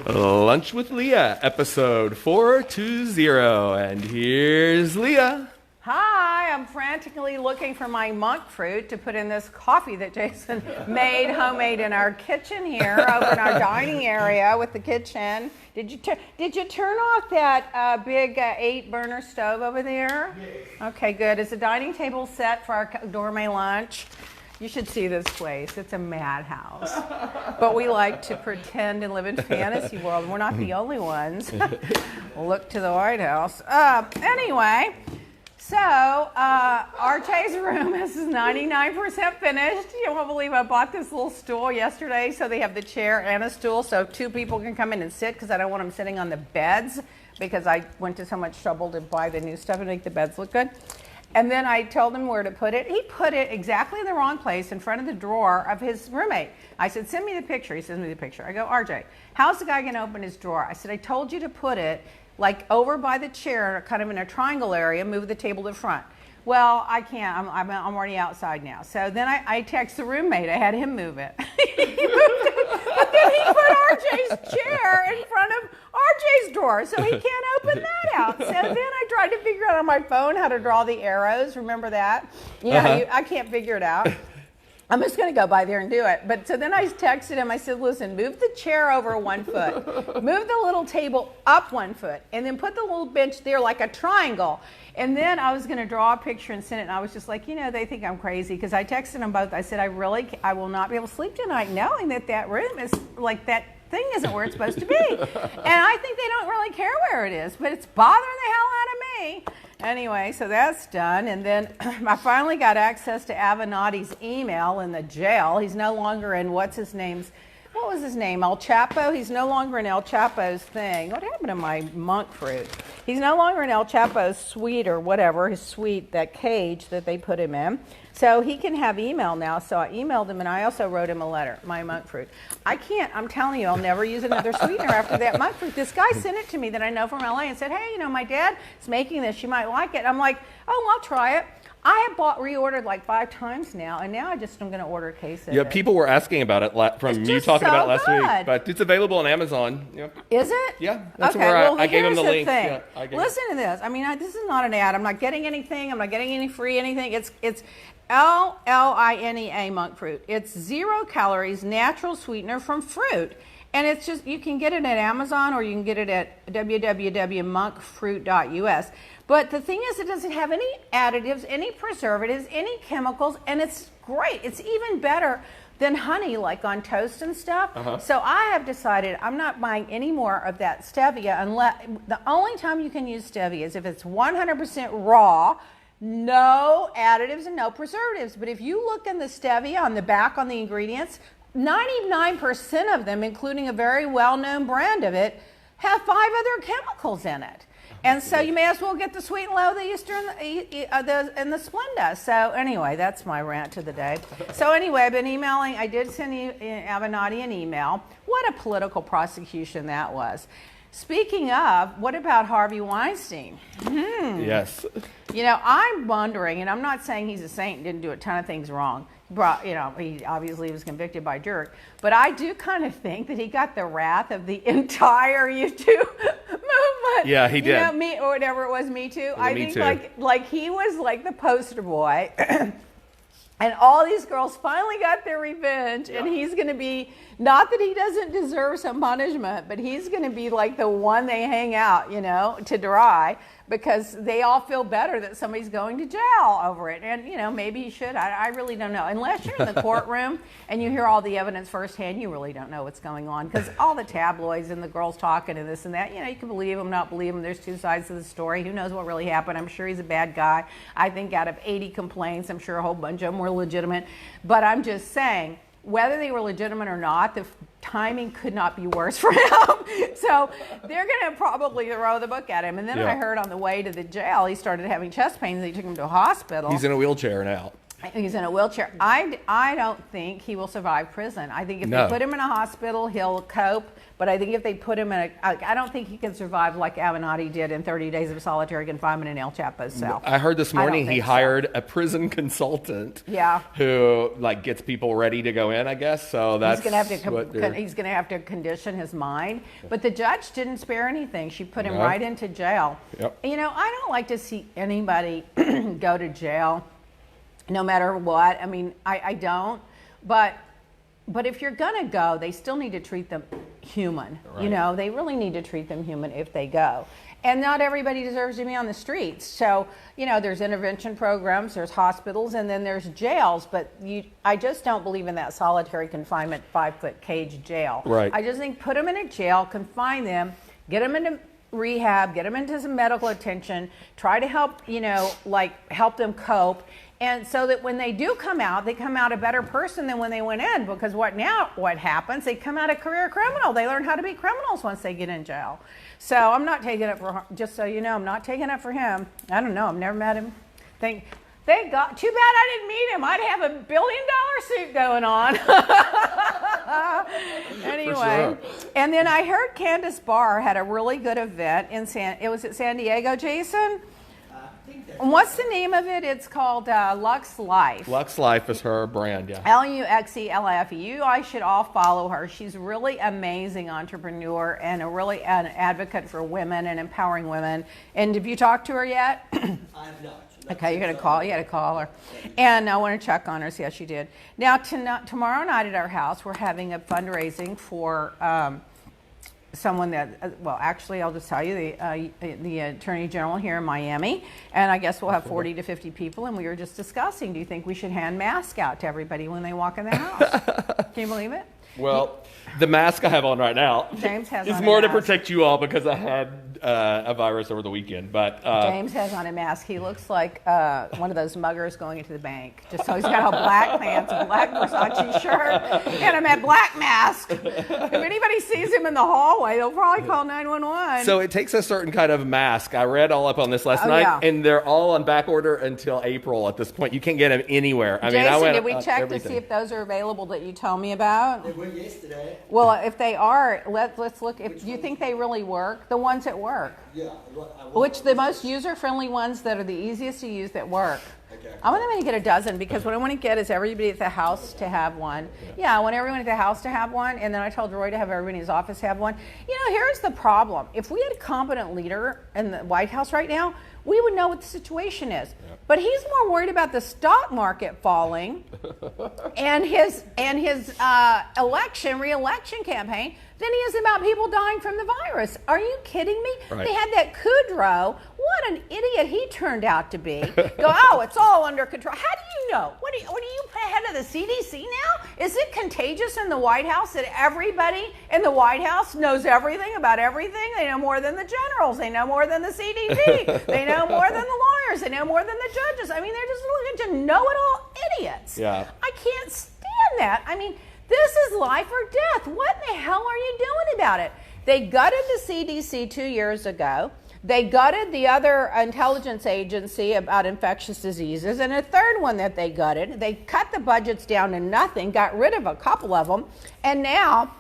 Lunch with Leah, episode 420. And here's Leah. Hi, I'm frantically looking for my monk fruit to put in this coffee that Jason made homemade in our kitchen here over in our dining area with the kitchen. Did you turn off that big 8-burner stove over there? Yes. Okay, good. Is the dining table set for our gourmet lunch? You should see this place. It's a madhouse. But we like to pretend and live in fantasy world. We're not the only ones. Look to the White House. Anyway, so RJ's room is 99% finished. You won't believe I bought this little stool yesterday, so they have the chair and a stool, so 2 people can come in and sit, because I don't want them sitting on the beds, because I went to so much trouble to buy the new stuff and make the beds look good. And then I told him where to put it. He put it exactly in the wrong place in front of the drawer of his roommate. I said, send me the picture. He sends me the picture. I go, RJ, how's the guy going to open his drawer? I said, I told you to put it like over by the chair, kind of in a triangle area, move the table to the front. Well, I can't. I'm already outside now. So then I text the roommate. I had him move it. He moved it. But then he put RJ's chair in front of RJ's drawer, so he can't open that out. So then I tried to figure out on my phone how to draw the arrows. Remember that? I can't figure it out. I'm just going to go by there and do it. But so then I texted him. I said, listen, move the chair over 1 foot. Move the little table up 1 foot. And then put the little bench there like a triangle. And then I was going to draw a picture and send it. And I was just like, they think I'm crazy. Because I texted them both. I said, I will not be able to sleep tonight knowing that room is like that thing isn't where it's supposed to be. And I think they don't really care where it is. But it's bothering the hell out of me. Anyway, so that's done. And then I finally got access to Avenatti's email in the jail. He's no longer in what was his name? El Chapo? He's no longer in El Chapo's thing. What happened to my monk fruit? He's no longer in El Chapo's suite or whatever, his suite, that cage that they put him in. So he can have email now. So I emailed him, and I also wrote him a letter, my monk fruit. I'm telling you, I'll never use another sweetener after that monk fruit. This guy sent it to me that I know from LA and said, hey, my dad is making this. You might like it. I'm like, oh, I'll try it. I have reordered like 5 times now, and now I'm going to order a case of it. People were asking about it from you talking about it last week. But it's available on Amazon. Yep. Is it? Yeah. That's where I gave him the link. Yeah, listen to this. This is not an ad. I'm not getting anything. I'm not getting any free anything. It's Linea monk fruit. It's 0 calories, natural sweetener from fruit. And it's just, you can get it at Amazon or you can get it at www.monkfruit.us. But the thing is, it doesn't have any additives, any preservatives, any chemicals, and it's great. It's even better than honey, like on toast and stuff. So I have decided I'm not buying any more of that stevia unless, the only time you can use stevia is if it's 100% raw, no additives and no preservatives. But if you look in the stevia on the back on the ingredients, 99% of them, including a very well-known brand of it, have 5 other chemicals in it. And so you may as well get the Sweet and Low, the Easter, and the Splenda. So anyway, that's my rant to the day. So anyway, I've been emailing. I did send Avenatti an email. What a political prosecution that was. Speaking of, what about Harvey Weinstein? Yes. I'm wondering, and I'm not saying he's a saint and didn't do a ton of things wrong. He obviously was convicted by jerk. But I do kind of think that he got the wrath of the entire YouTube movement. Yeah, he did. Or whatever it was, Me Too. I think like he was like the poster boy. And all these girls finally got their revenge, and he's going to be, not that he doesn't deserve some punishment, but he's going to be like the one they hang out, to dry, because they all feel better that somebody's going to jail over it. And, maybe he should. I really don't know. Unless you're in the courtroom and you hear all the evidence firsthand, you really don't know what's going on, because all the tabloids and the girls talking and this and that, you can believe them, not believe them. There's 2 sides to the story. Who knows what really happened? I'm sure he's a bad guy. I think out of 80 complaints, I'm sure a whole bunch of them were legitimate. But I'm just saying, whether they were legitimate or not, the timing could not be worse for him. So they're going to probably throw the book at him. And then I heard on the way to the jail, he started having chest pains. They took him to a hospital. He's in a wheelchair now. He's in a wheelchair. I don't think he will survive prison. I think if they put him in a hospital, he'll cope. But I think if they put him in I don't think he can survive like Avenatti did in 30 days of solitary confinement in El Chapo's cell. I heard this morning he hired a prison consultant. Yeah. Who like gets people ready to go in, I guess. So that's he's going to have to condition his mind. But the judge didn't spare anything. She put him right into jail. Yep. You know, I don't like to see anybody go to jail, no matter what. I mean, I don't. But if you're going to go, they still need to treat them human. Right. You know, they really need to treat them human if they go. And not everybody deserves to be on the streets. So, you know, there's intervention programs, there's hospitals, and then there's jails. But I just don't believe in that solitary confinement 5-foot cage jail. Right. I just think put them in a jail, confine them, get them into rehab, get them into some medical attention, try to help, you know, like help them cope. And so that when they do come out, they come out a better person than when they went in. Because what happens? They come out a career criminal. They learn how to be criminals once they get in jail. So I'm not taking it for, just so you know, I'm not taking it for him. I don't know. I've never met him. Thank God. Too bad I didn't meet him. I'd have $1 billion suit going on. Anyway. Sure. And then I heard Candace Barr had a really good event in San Diego, Jason? And what's the name of it? It's called Lux Life. Lux Life is her brand, yeah. LUXELIFE. You guys should all follow her. She's really amazing entrepreneur and an advocate for women and empowering women. And have you talked to her yet? I have not. Okay, you got to call her. And I want to check on her, see how she did. Now, tomorrow night at our house, we're having a fundraising for someone that, well, actually, I'll just tell you, the Attorney General here in Miami, and I guess we'll have 40 to 50 people, and we were just discussing, do you think we should hand masks out to everybody when they walk in the house? Can you believe it? Well, the mask I have on right now James has is on more a to mask. Protect you all because I had a virus over the weekend. But James has on a mask. He looks like one of those muggers going into the bank. Just so he's got a black pants, a black Versace shirt, and a black mask. If anybody sees him in the hallway, they'll probably call 911. So it takes a certain kind of mask. I read all up on this last night, and they're all on back order until April at this point. You can't get them anywhere. Jason, did we check to see if those are available that you told me about? They were yesterday. Well, if they are, let's look. If you think they really work, the ones that work. Yeah. Which the most user-friendly ones that are the easiest to use that work. Okay. I want them to get a dozen because what I want to get is everybody at the house to have one. Yeah, I want everyone at the house to have one, and then I told Roy to have everybody in his office have one. You know, here's the problem. If we had a competent leader in the White House right now, we would know what the situation is. Yep. But he's more worried about the stock market falling and his re-election campaign than he is about people dying from the virus. Are you kidding me? Right. They had that Kudrow. What an idiot he turned out to be. Oh, it's all under control. How do you know? What are you head of the CDC now? Is it contagious in the White House that everybody in the White House knows everything about everything? They know more than the generals. They know more than the CDC. They know more than the lawyers. They know more than the judges. I mean, they're just looking to know-it-all idiots. Yeah. I can't stand that. I mean, this is life or death. What in the hell are you doing about it? They gutted the CDC 2 years ago. They gutted the other intelligence agency about infectious diseases, and a third one that they gutted. They cut the budgets down to nothing, got rid of a couple of them, and now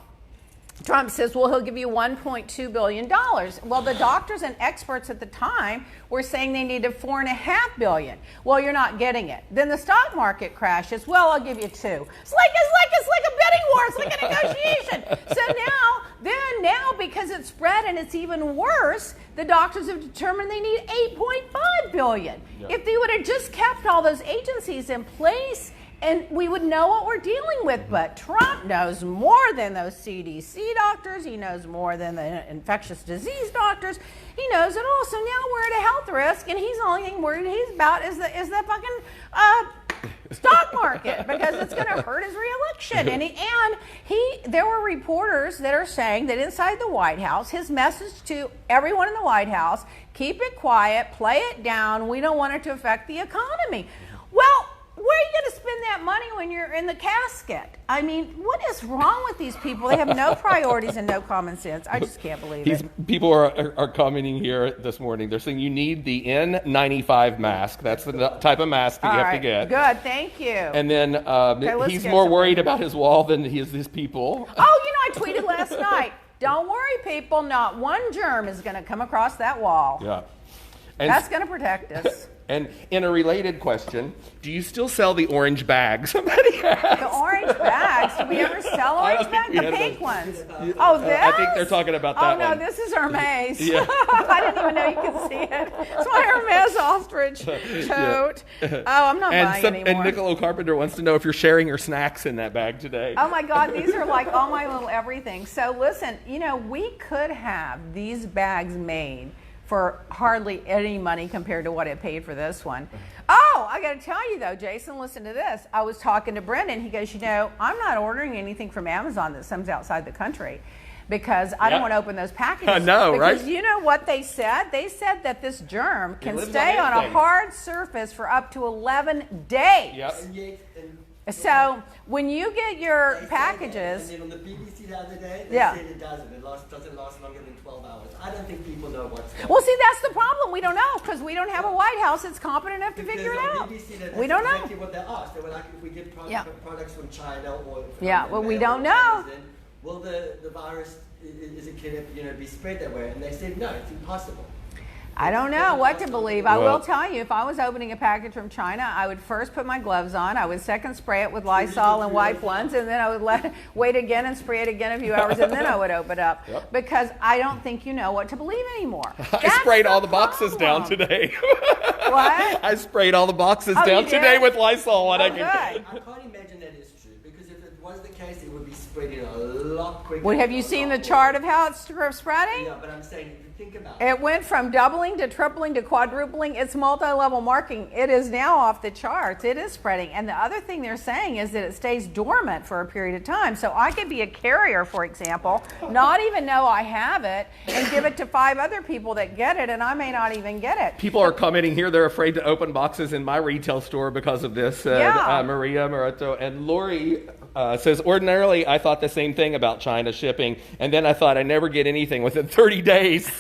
Trump says, well, he'll give you $1.2 billion. Well, the doctors and experts at the time were saying they needed $4.5 billion. Well, you're not getting it. Then the stock market crashes. Well, I'll give you $2 billion. It's like a bidding war. It's like a negotiation. So now, because it's spread and it's even worse, the doctors have determined they need $8.5 billion. Yep. If they would have just kept all those agencies in place, and we would know what we're dealing with. But Trump knows more than those CDC doctors. He knows more than the infectious disease doctors. He knows it all. So now we're at a health risk, and he's the only thing worried he's about is the fucking stock market, because it's going to hurt his reelection. And there were reporters that are saying that inside the White House, his message to everyone in the White House: keep it quiet, play it down. We don't want it to affect the economy. Well, what Where are you going to spend that money when you're in the casket? I mean, what is wrong with these people? They have no priorities and no common sense. I just can't believe it. People are commenting here this morning. They're saying you need the N95 mask. That's the type of mask that you have to get. Good, thank you. And then he's more worried about his wall than he is his people. Oh, I tweeted last night. Don't worry, people. Not one germ is going to come across that wall. Yeah. That's going to protect us. And in a related question, do you still sell the orange bags? Somebody asked. The orange bags? Do we ever sell orange bags? The pink ones. Oh, this? I think they're talking about that one. Oh, no, this is Hermes. Yeah. I didn't even know you could see it. It's my Hermes ostrich coat. Oh, I'm not buying anymore. And Nicola Carpenter wants to know if you're sharing your snacks in that bag today. Oh, my God. These are like all my little everything. So, listen, we could have these bags made for hardly any money compared to what it paid for this one. Oh, I got to tell you though, Jason, listen to this. I was talking to Brendan. He goes, I'm not ordering anything from Amazon that comes outside the country because I don't want to open those packages. I know, right? Because you know what they said? They said that this germ can stay on a hard surface for up to 11 days. Yep. So when you get your packages, and then on the BBC the other day, they said it doesn't. It doesn't last longer than 12 hours. I don't think people know what's going on. Well, see, that's the problem. We don't know because we don't have a White House that's competent enough to figure it out. BBC, we don't know. Exactly what they asked. They were like, if we get products from China or well, we don't know. Will the virus be spread that way? And they said no, it's impossible. I don't know what to believe. I will tell you, if I was opening a package from China, I would first put my gloves on. I would second spray it with Lysol and wipe once, and then I would wait again and spray it again a few hours, and then I would open it up. Yep. Because I don't think you know what to believe anymore. I sprayed all the boxes down today. What? I sprayed all the boxes down today with Lysol. I can't imagine that is true, because if it was the case, it would be spreading a lot quicker. Well, have you seen the chart of how it's spreading? Yeah, but I'm saying, think about it. It went from doubling to tripling to quadrupling. It's multi-level marking. It is now off the charts. It is spreading. And the other thing they're saying is that it stays dormant for a period of time. So I could be a carrier, for example, not even know I have it, and give it to 5 other people that get it, and I may not even get it. People are commenting here. They're afraid to open boxes in my retail store because of this. Maria Moretto and Lori says, ordinarily, I thought the same thing about China shipping, and then I thought I'd never get anything within 30 days.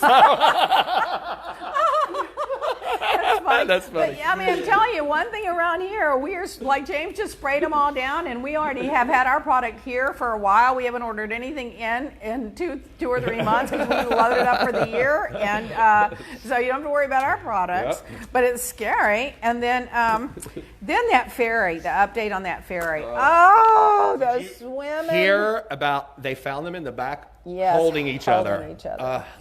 That's funny. But, I'm telling you, one thing around here, we're like James just sprayed them all down, and we already have had our product here for a while. We haven't ordered anything in two or 3 months because we loaded up for the year, and so you don't have to worry about our products. Yep. But it's scary. And then that ferry, the update on that ferry. Oh, those women. Hear about they found them in the back holding each other.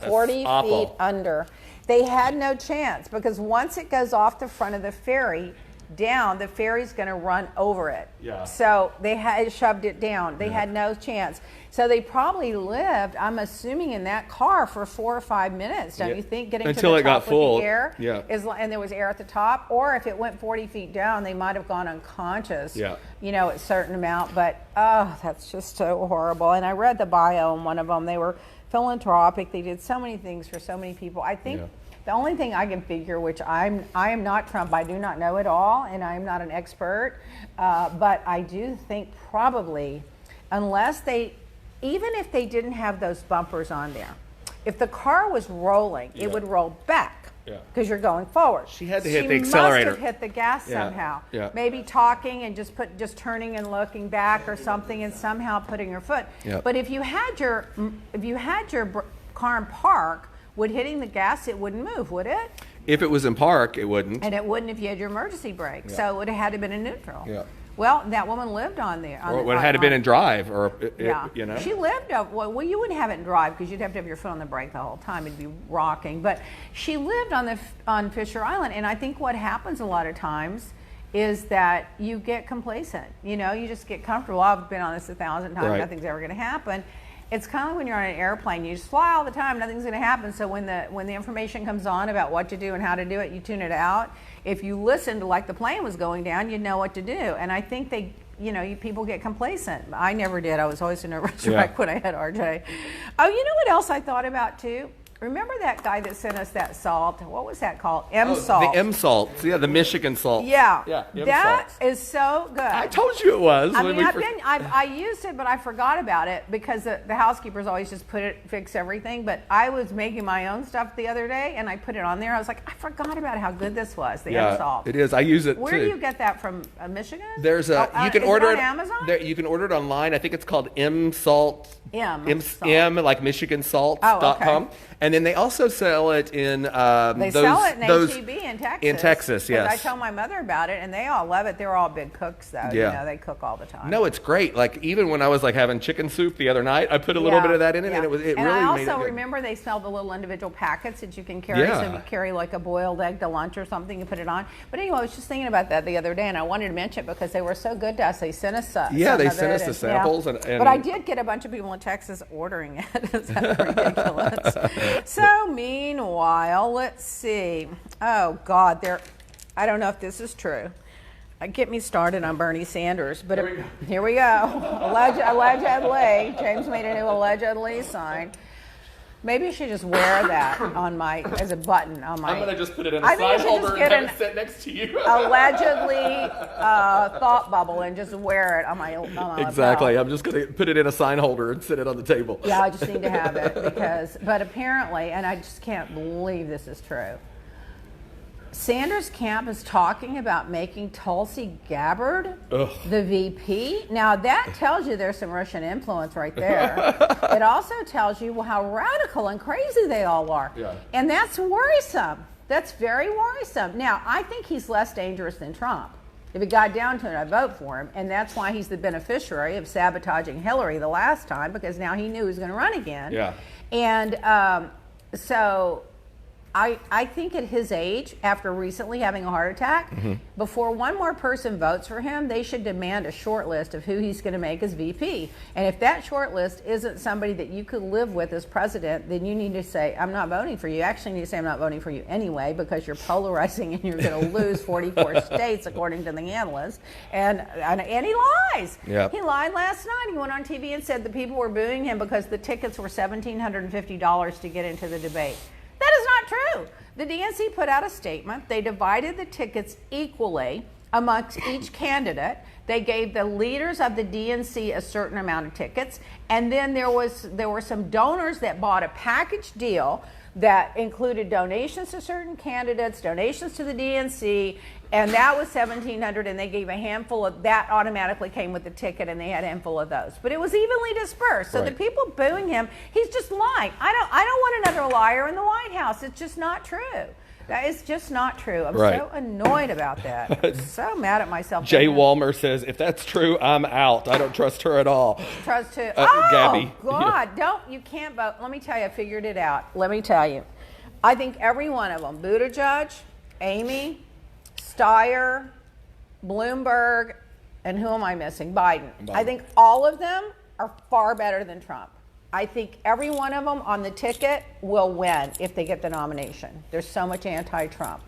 40 feet under. They had no chance because once it goes off the front of the ferry down, the ferry's going to run over it. Yeah. So they had shoved it down. They had no chance. So they probably lived, I'm assuming, in that car for 4 or 5 minutes. Don't you think? Getting until to the top it got full. With the air and there was air at the top. Or if it went 40 feet down, they might have gone unconscious. Yeah. At a certain amount. But that's just so horrible. And I read the bio on one of them. They were philanthropic. They did so many things for so many people. I think. The only thing I can figure, which I am not Trump, I do not know it all, and I am not an expert, but I do think probably, even if they didn't have those bumpers on there, if the car was rolling, it would roll back because you're going forward. She had to hit the accelerator. She must have hit the gas somehow. Yeah. Maybe talking and just turning and looking back or something, and somehow putting her foot. Yeah. But if you had your car in park, would hitting the gas, it wouldn't move, would it? If it was in park, it wouldn't. And it wouldn't if you had your emergency brake. Yeah. So it would have had to been in neutral. Yeah. Well, that woman lived on there. Or it would have had to been in drive, or She lived. Well, you wouldn't have it in drive because you'd have to have your foot on the brake the whole time. It'd be rocking. But she lived on Fisher Island, and I think what happens a lot of times is that you get complacent. You just get comfortable. I've been on this 1,000 times. Right. Nothing's ever going to happen. It's kind of like when you're on an airplane. You just fly all the time. Nothing's going to happen. So when the information comes on about what to do and how to do it, you tune it out. If you listened like the plane was going down, you'd know what to do. And I think people get complacent. I never did. I was always a nervous wreck when I had RJ. Oh, you know what else I thought about too? remember that guy that sent us that salt? What was that called? M-salt. The M-salt. Yeah, the Michigan salt. Yeah. Yeah, that is so good. I told you it was. I mean, I used it, but I forgot about it because the housekeepers always just fix everything. But I was making my own stuff the other day, and I put it on there. I was like, I forgot about how good this was, the M-salt. It is. I use it, Where do you get that from? Michigan? There's a, you can order it on Amazon? You can order it online. I think it's called M-salt. M like MichiganSalt.com. Okay. And then they also sell it in they sell it in HEB in Texas. In Texas, yes. I told my mother about it, and they all love it. They're all big cooks, though. Yeah. You know, they cook all the time. No, it's great. Like, even when I was like having chicken soup the other night, I put a little bit of that in it, and it really made it And I good. also remember they sell the little individual packets that you can carry. So if you carry like a boiled egg to lunch or something, you put it on. But anyway, I was just thinking about that the other day, and I wanted to mention it because they were so good to us. They sent us they sent us the samples. And but I did get a bunch of people in Texas ordering it. It's ridiculous. So meanwhile, let's see. Oh, God, I don't know if this is true. Get me started on Bernie Sanders, but here we go. Allegedly. James made a new allegedly sign. Maybe I should just wear that as a button on my. I'm gonna just put it in a side holder and have it sit next to you. Allegedly thought bubble and just wear it on my Exactly. belt. I'm just gonna put it in a sign holder and sit it on the table. Yeah, I just need to have it but apparently, and I just can't believe this is true. Sanders' camp is talking about making Tulsi Gabbard the VP. Now, that tells you there's some Russian influence right there. It also tells you how radical and crazy they all are. Yeah. And that's worrisome. That's very worrisome. Now, I think he's less dangerous than Trump. If it got down to it, I'd vote for him. And that's why he's the beneficiary of sabotaging Hillary the last time, because now he knew he was going to run again. Yeah. And so I think at his age, after recently having a heart attack, before one more person votes for him, they should demand a short list of who he's going to make as VP. And if that short list isn't somebody that you could live with as president, then you need to say, I'm not voting for you. You actually need to say, I'm not voting for you anyway, because you're polarizing and you're going to lose 44 states, according to the analysts. And he lies. Yep. He lied last night. He went on TV and said the people were booing him because the tickets were $1,750 to get into the debate. That is not true. The DNC put out a statement. They divided the tickets equally amongst each candidate. They gave the leaders of the DNC a certain amount of tickets. And then there were some donors that bought a package deal that included donations to certain candidates, donations to the DNC, and that was $1,700, and they gave a handful of that. Automatically came with the ticket, and they had a handful of those. But it was evenly dispersed. So the people booing him, he's just lying. I don't want another liar in the White House. It's just not true. That is just not true. I'm so annoyed about that. So mad at myself. Jay Walmer says, if that's true, I'm out. I don't trust her at all. Trust who? Gabby. God, you can't vote. Let me tell you, I figured it out. Let me tell you. I think every one of them, Buttigieg, Amy, Steyer, Bloomberg, and who am I missing? Biden. I think all of them are far better than Trump. I think every one of them on the ticket will win if they get the nomination. There's so much anti-Trump.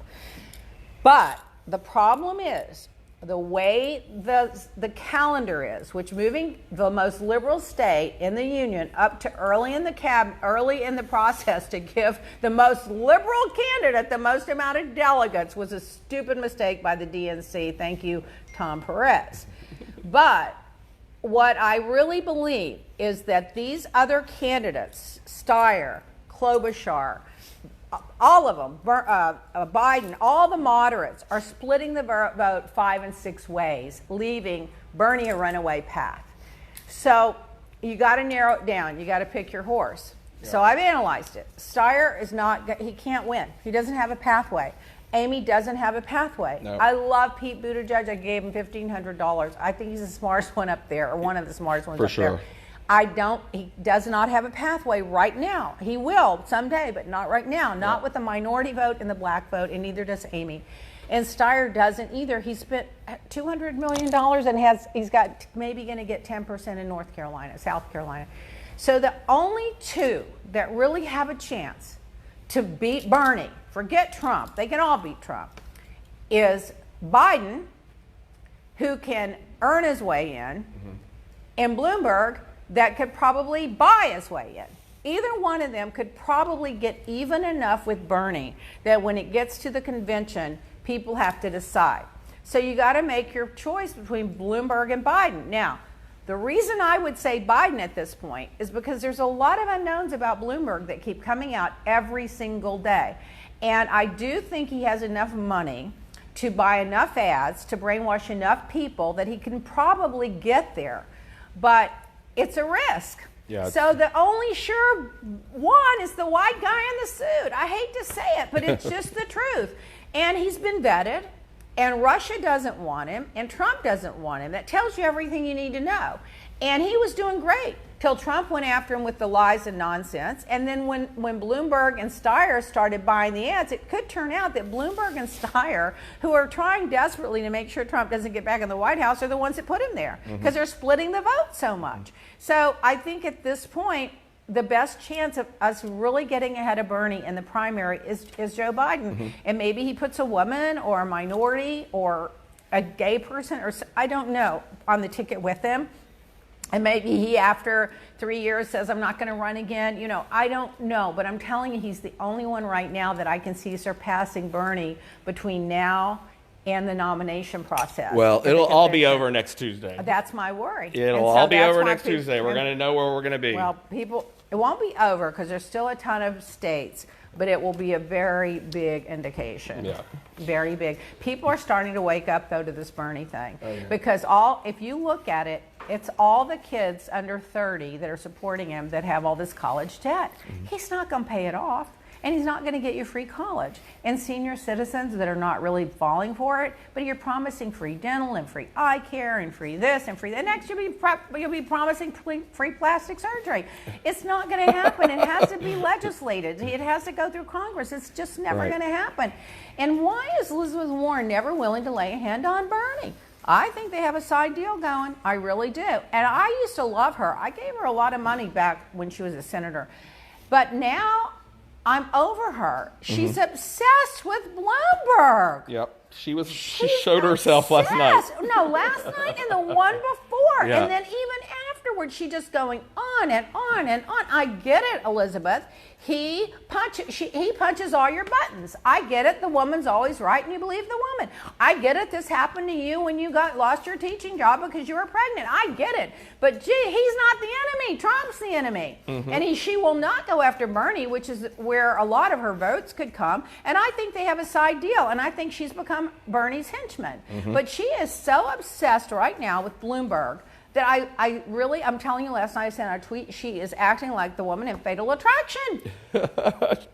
But the problem is the way the calendar is, which moving the most liberal state in the union up to early in the process to give the most liberal candidate the most amount of delegates was a stupid mistake by the DNC. Thank you, Tom Perez. But what I really believe is that these other candidates, Steyer, Klobuchar, all of them, Biden, all the moderates are splitting the vote 5 and 6 ways, leaving Bernie a runaway path. So you got to narrow it down. You got to pick your horse. Yeah. So I've analyzed it. Steyer he can't win. He doesn't have a pathway. Amy doesn't have a pathway. No. I love Pete Buttigieg. I gave him $1,500. I think he's the smartest one up there, or one of the smartest ones up there. He does not have a pathway right now. He will someday, but not right now. Not with the minority vote and the black vote, and neither does Amy. And Steyer doesn't either. He spent $200 million and he's got maybe going to get 10% in North Carolina, South Carolina. So the only two that really have a chance to beat Bernie, forget Trump, they can all beat Trump, is Biden, who can earn his way in, and Bloomberg, that could probably buy his way in. Either one of them could probably get even enough with Bernie that when it gets to the convention, people have to decide. So you got to make your choice between Bloomberg and Biden. Now, the reason I would say Biden at this point is because there's a lot of unknowns about Bloomberg that keep coming out every single day. And I do think he has enough money to buy enough ads to brainwash enough people that he can probably get there. But it's a risk. Yeah. So the only sure one is the white guy in the suit. I hate to say it, but it's just the truth. And he's been vetted. And Russia doesn't want him, and Trump doesn't want him. That tells you everything you need to know. And he was doing great till Trump went after him with the lies and nonsense. And then when Bloomberg and Steyer started buying the ads, it could turn out that Bloomberg and Steyer, who are trying desperately to make sure Trump doesn't get back in the White House, are the ones that put him there because they're splitting the vote so much. So I think at this point, the best chance of us really getting ahead of Bernie in the primary is Joe Biden. And maybe he puts a woman or a minority or a gay person or I don't know on the ticket with him. And maybe he, after 3 years, says, I'm not going to run again. You know, I don't know. But I'm telling you, he's the only one right now that I can see surpassing Bernie between now and the nomination process. Well, it'll all be over next Tuesday. That's my worry. It'll all be over next Tuesday. We're going to know where we're going to be. Well, it won't be over because there's still a ton of states, but it will be a very big indication. Yeah. Very big. People are starting to wake up, though, to this Bernie thing. Oh, yeah. Because if you look at it, it's all the kids under 30 that are supporting him that have all this college debt. He's not going to pay it off. And he's not going to get you free college. And senior citizens that are not really falling for it, but you're promising free dental and free eye care and free this and free that. Next, you'll be promising free plastic surgery. It's not going to happen. It has to be legislated. It has to go through Congress. It's just never going to happen. And why is Elizabeth Warren never willing to lay a hand on Bernie? I think they have a side deal going. I really do. And I used to love her. I gave her a lot of money back when she was a senator. But now I'm over her. She's obsessed with Bloomberg. Yep. She showed herself last night. No, last night and the one before. Yeah. And then even afterwards, she's just going on and on and on. I get it, Elizabeth. He punches all your buttons. I get it. The woman's always right and you believe the woman. I get it. This happened to you when you lost your teaching job because you were pregnant. I get it. But gee, he's not the enemy. Trump's the enemy. And she will not go after Bernie, which is where a lot of her votes could come. And I think they have a side deal. And I think she's become Bernie's henchman. But she is so obsessed right now with Bloomberg that I'm telling you, last night I sent out a tweet, she is acting like the woman in Fatal Attraction.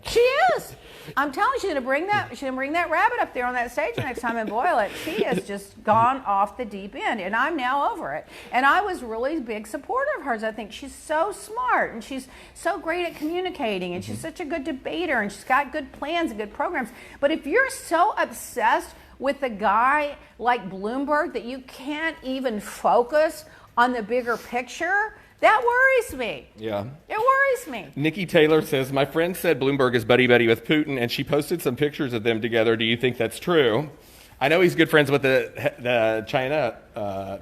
She is. I'm telling you, she's gonna bring that rabbit up there on that stage next time and boil it. She has just gone off the deep end, and I'm now over it. And I was really a big supporter of hers. I think she's so smart, and she's so great at communicating, and she's such a good debater, and she's got good plans and good programs. But if you're so obsessed with a guy like Bloomberg that you can't even focus on the bigger picture, that worries me. Yeah. It worries me. Nikki Taylor says, my friend said Bloomberg is buddy-buddy with Putin, and she posted some pictures of them together. Do you think that's true? I know he's good friends with the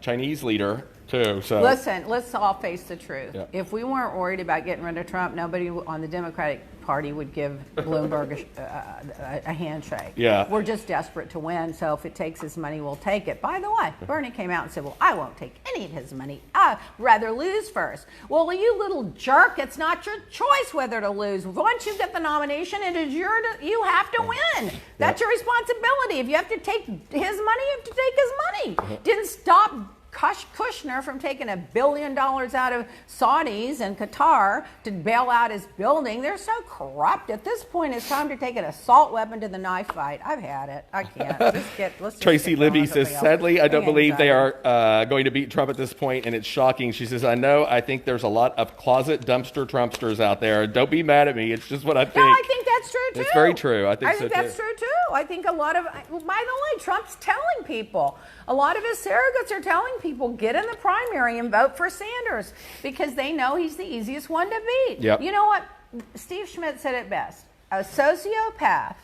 Chinese leader, too. So listen, let's all face the truth. Yeah. If we weren't worried about getting rid of Trump, nobody on the Democratic Party would give Bloomberg a handshake. Yeah. We're just desperate to win, so if it takes his money, we'll take it. By the way, Bernie came out and said, well, I won't take any of his money. I'd rather lose first. Well, you little jerk, it's not your choice whether to lose. Once you get the nomination, it is you have to win. That's your responsibility. If you have to take his money, you have to take his money. Didn't stop Kushner from taking $1 billion out of Saudis and Qatar to bail out his building. They're so corrupt. At this point, it's time to take an assault weapon to the knife fight. I've had it. I can't. Let's Tracy Libby says, sadly, I don't believe they anxiety. are going to beat Trump at this point, and it's shocking. She says, I think there's a lot of closet dumpster Trumpsters out there. Don't be mad at me. It's just what I think. No, I think that's true, too. It's very true. I think that's true, too. I think a lot of, by the way, Trump's telling people, a lot of his surrogates are telling people, get in the primary and vote for Sanders because they know he's the easiest one to beat. Yep. You know what? Steve Schmidt said it best. A sociopath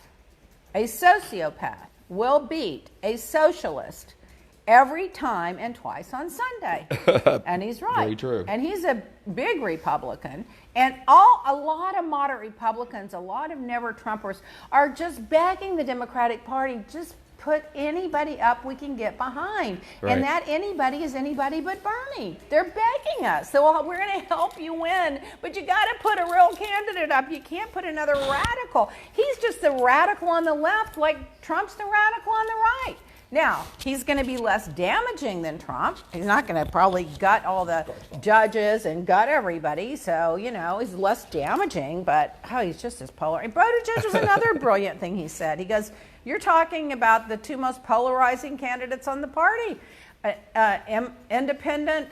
will beat a socialist every time and twice on Sunday. And he's right. Very true. And he's a big Republican. And a lot of moderate Republicans, a lot of never Trumpers are just begging the Democratic Party, just put anybody up we can get behind. Right. And that anybody is anybody but Bernie. They're begging us. So we're going to help you win, but you got to put a real candidate up. You can't put another radical. He's just the radical on the left, like Trump's the radical on the right. Now, he's going to be less damaging than Trump. He's not going to probably gut all the judges and gut everybody. So, he's less damaging, but he's just as polar. And Buttigieg was another brilliant thing he said. He goes, you're talking about the two most polarizing candidates on the party, independent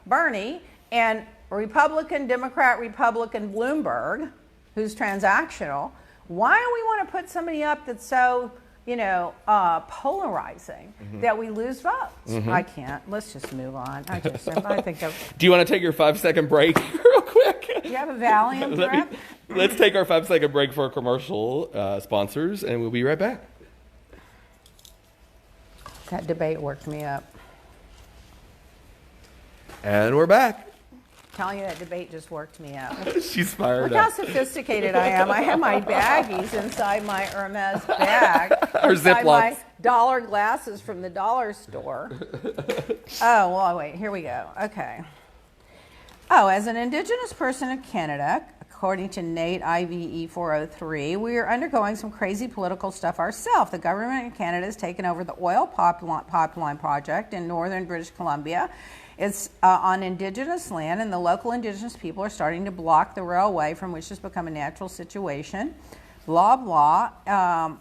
Bernie and Democrat Republican Bloomberg, who's transactional. Why do we want to put somebody up that's so polarizing that we lose votes? I can't. Let's just move on. I think Do you want to take your 5-second break real quick? Do you have a Valium drip? Let's take our 5-second break for commercial sponsors, and we'll be right back. That debate worked me up. And we're back. Telling you that debate just worked me up. She's fired Look how up. sophisticated I am. I have my baggies inside my Hermes bag. Or inside Ziplocs. my dollar glasses from the dollar store. Oh, well, wait, here we go. Okay. Oh, as an Indigenous person in Canada, according to Nate IVE 403, we are undergoing some crazy political stuff ourselves. The government in Canada has taken over the oil pipeline project in northern British Columbia. It's on Indigenous land, and the local Indigenous people are starting to block the railway, from which has become a natural situation. Blah, blah.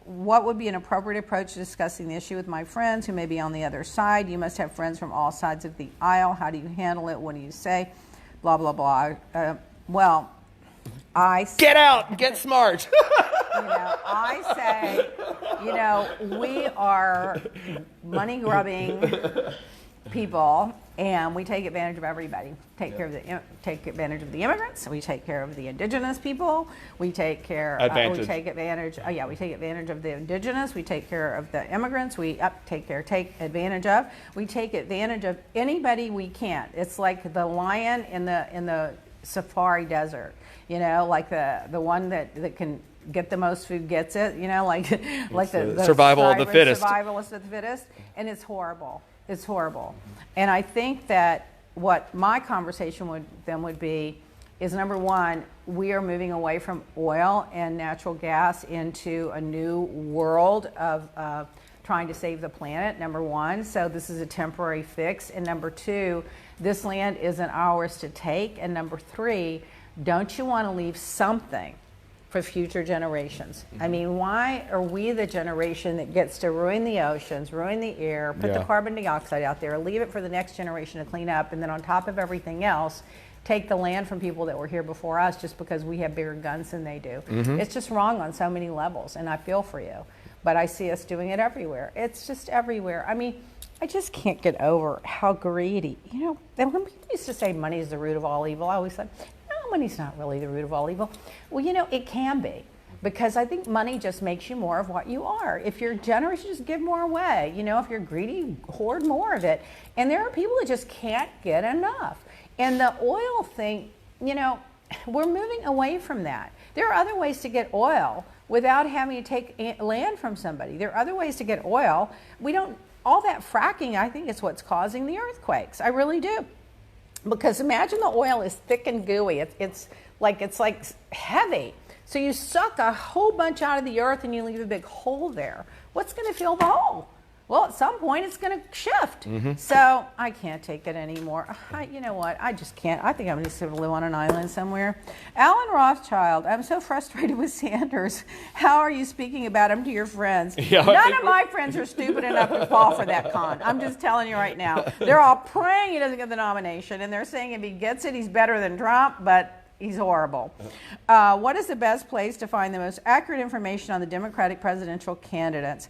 What would be an appropriate approach to discussing the issue with my friends who may be on the other side? You must have friends from all sides of the aisle. How do you handle it? What do you say? Blah, blah, blah. Well, I say, Get out! Get smart! I say, we are money-grubbing people, and we take advantage of everybody. Take advantage of the immigrants. We take care of the Indigenous people. We take care. We take advantage of the Indigenous. We take care of the immigrants. We take advantage of. We take advantage of anybody we can. It's like the lion in the safari desert. Like the one that can get the most food gets it. Like the survival of the fittest. Survivalist of the fittest, and it's horrible. It's horrible. And I think that what my conversation would be is, number one, we are moving away from oil and natural gas into a new world of trying to save the planet, number one. So this is a temporary fix. And number two, this land isn't ours to take. And number three, don't you want to leave something for future generations? I mean, why are we the generation that gets to ruin the oceans, ruin the air, put the carbon dioxide out there, leave it for the next generation to clean up, and then on top of everything else, take the land from people that were here before us just because we have bigger guns than they do? It's just wrong on so many levels, and I feel for you. But I see us doing it everywhere. It's just everywhere. I mean, I just can't get over how greedy. And when people used to say money is the root of all evil, I always said, money's not really the root of all evil. Well, it can be, because I think money just makes you more of what you are. If you're generous, you just give more away. If you're greedy, hoard more of it. And there are people that just can't get enough. And the oil thing, we're moving away from that. There are other ways to get oil without having to take land from somebody. There are other ways to get oil. All that fracking, I think, is what's causing the earthquakes. I really do. Because imagine the oil is thick and gooey. It's like heavy. So you suck a whole bunch out of the earth and you leave a big hole there. What's going to fill the hole? Well, at some point it's going to shift. So I can't take it anymore. You know what? I just can't. I think I'm going to live on an island somewhere. Alan Rothschild, I'm so frustrated with Sanders. How are you speaking about him to your friends? None of my friends are stupid enough to fall for that con. I'm just telling you right now. They're all praying he doesn't get the nomination, and they're saying if he gets it, he's better than Trump, but he's horrible. What is the best place to find the most accurate information on the Democratic presidential candidates?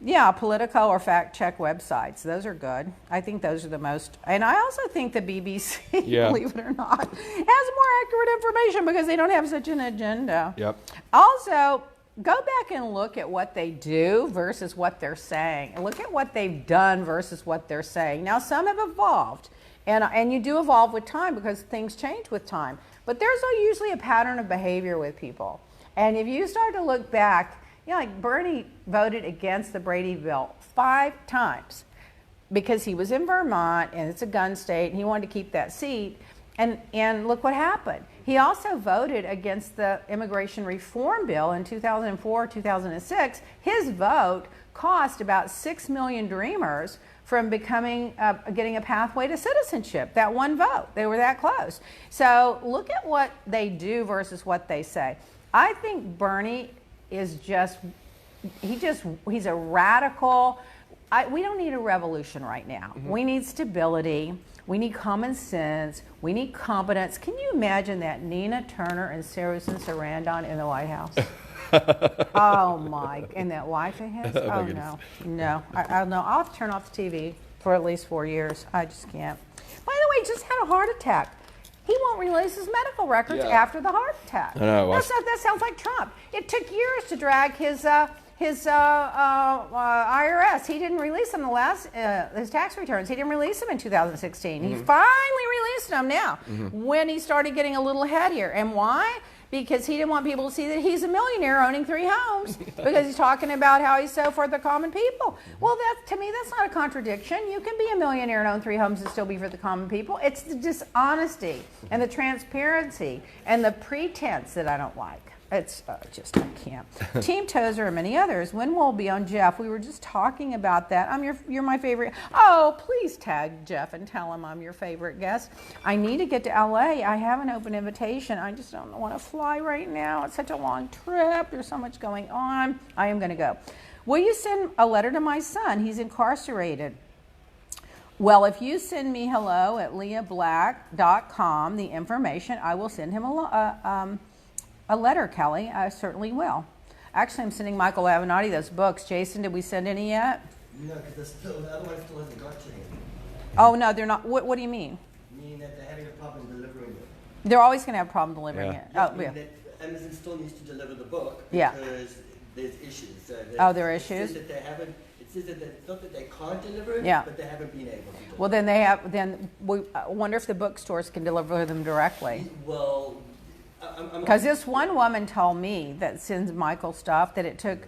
Yeah, Politico or fact-check websites. Those are good. I think those are the most. And I also think the BBC, believe it or not, has more accurate information because they don't have such an agenda. Yep. Also, go back and look at what they do versus what they're saying. And look at what they've done versus what they're saying. Now, some have evolved, and you do evolve with time because things change with time. But there's usually a pattern of behavior with people. And if you start to look back, like Bernie voted against the Brady bill 5 times because he was in Vermont, and it's a gun state, and he wanted to keep that seat. And look what happened. He also voted against the immigration reform bill in 2004, 2006. His vote cost about 6 million Dreamers from getting a pathway to citizenship. That one vote, they were that close. So look at what they do versus what they say. I think Bernie is he's a radical. We don't need a revolution right now. Mm-hmm. We need stability. We need common sense. We need competence. Can you imagine that Nina Turner and Susan Sarandon in the White House? Oh my! And that wife of his? Oh no! I don't know. I'll have to turn off the TV for at least 4 years. I just can't. By the way, he just had a heart attack. He won't release his medical records after the heart attack. I know. That sounds like Trump. It took years to drag his IRS. He didn't release them his tax returns. He didn't release them in 2016. Mm-hmm. He finally released them now when he started getting a little headier. And why? Because he didn't want people to see that he's a millionaire owning 3 homes because he's talking about how he's so for the common people. Well, to me, that's not a contradiction. You can be a millionaire and own 3 homes and still be for the common people. It's the dishonesty and the transparency and the pretense that I don't like. It's just, I can't. Team Tozer and many others. When we'll be on Jeff? We were just talking about that. You're my favorite. Oh, please tag Jeff and tell him I'm your favorite guest. I need to get to LA. I have an open invitation. I just don't want to fly right now. It's such a long trip. There's so much going on. I am going to go. Will you send a letter to my son? He's incarcerated. Well, if you send me hello at leahblack.com, the information, I will send him a letter, Kelly. I certainly will. Actually, I'm sending Michael Avenatti those books. Jason, did we send any yet? No, because the other one still hasn't got to you. Oh, no, they're not. What do you mean? Meaning that they're having a problem delivering it. They're always going to have a problem delivering it. Yeah, that Amazon still needs to deliver the book because there's issues. So there are issues? It says that it's not that they can't deliver it, but they haven't been able to deliver it. Well, then I wonder if the bookstores can deliver them directly. Well, because this one woman told me that sends Michael stuff that it took,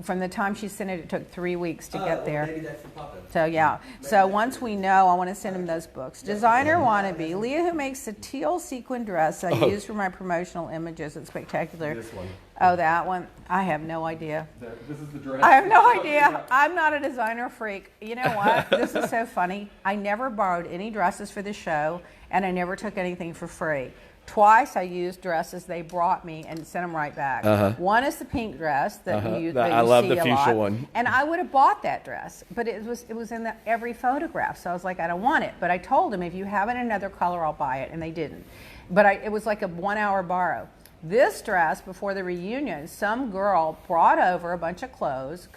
from the time she sent it took 3 weeks to get there. Maybe that's the problem. So yeah. So once we know, I want to send him those books. Designer Wannabe. Leah, who makes the teal sequin dress I use for my promotional images. It's spectacular. This one. Oh, that one. I have no idea. This is the dress. I have no idea. I'm not a designer freak. You know what? This is so funny. I never borrowed any dresses for the show, and I never took anything for free. Twice I used dresses they brought me and sent them right back. One is the pink dress that you I love see the a fuchsia lot. one. And I would have bought that dress, but it was in every photograph. So I was like, I don't want it. But I told them, if you have it in another color, I'll buy it. And they didn't. But it was like a 1 hour borrow. This dress, before the reunion, some girl brought over a bunch of clothes,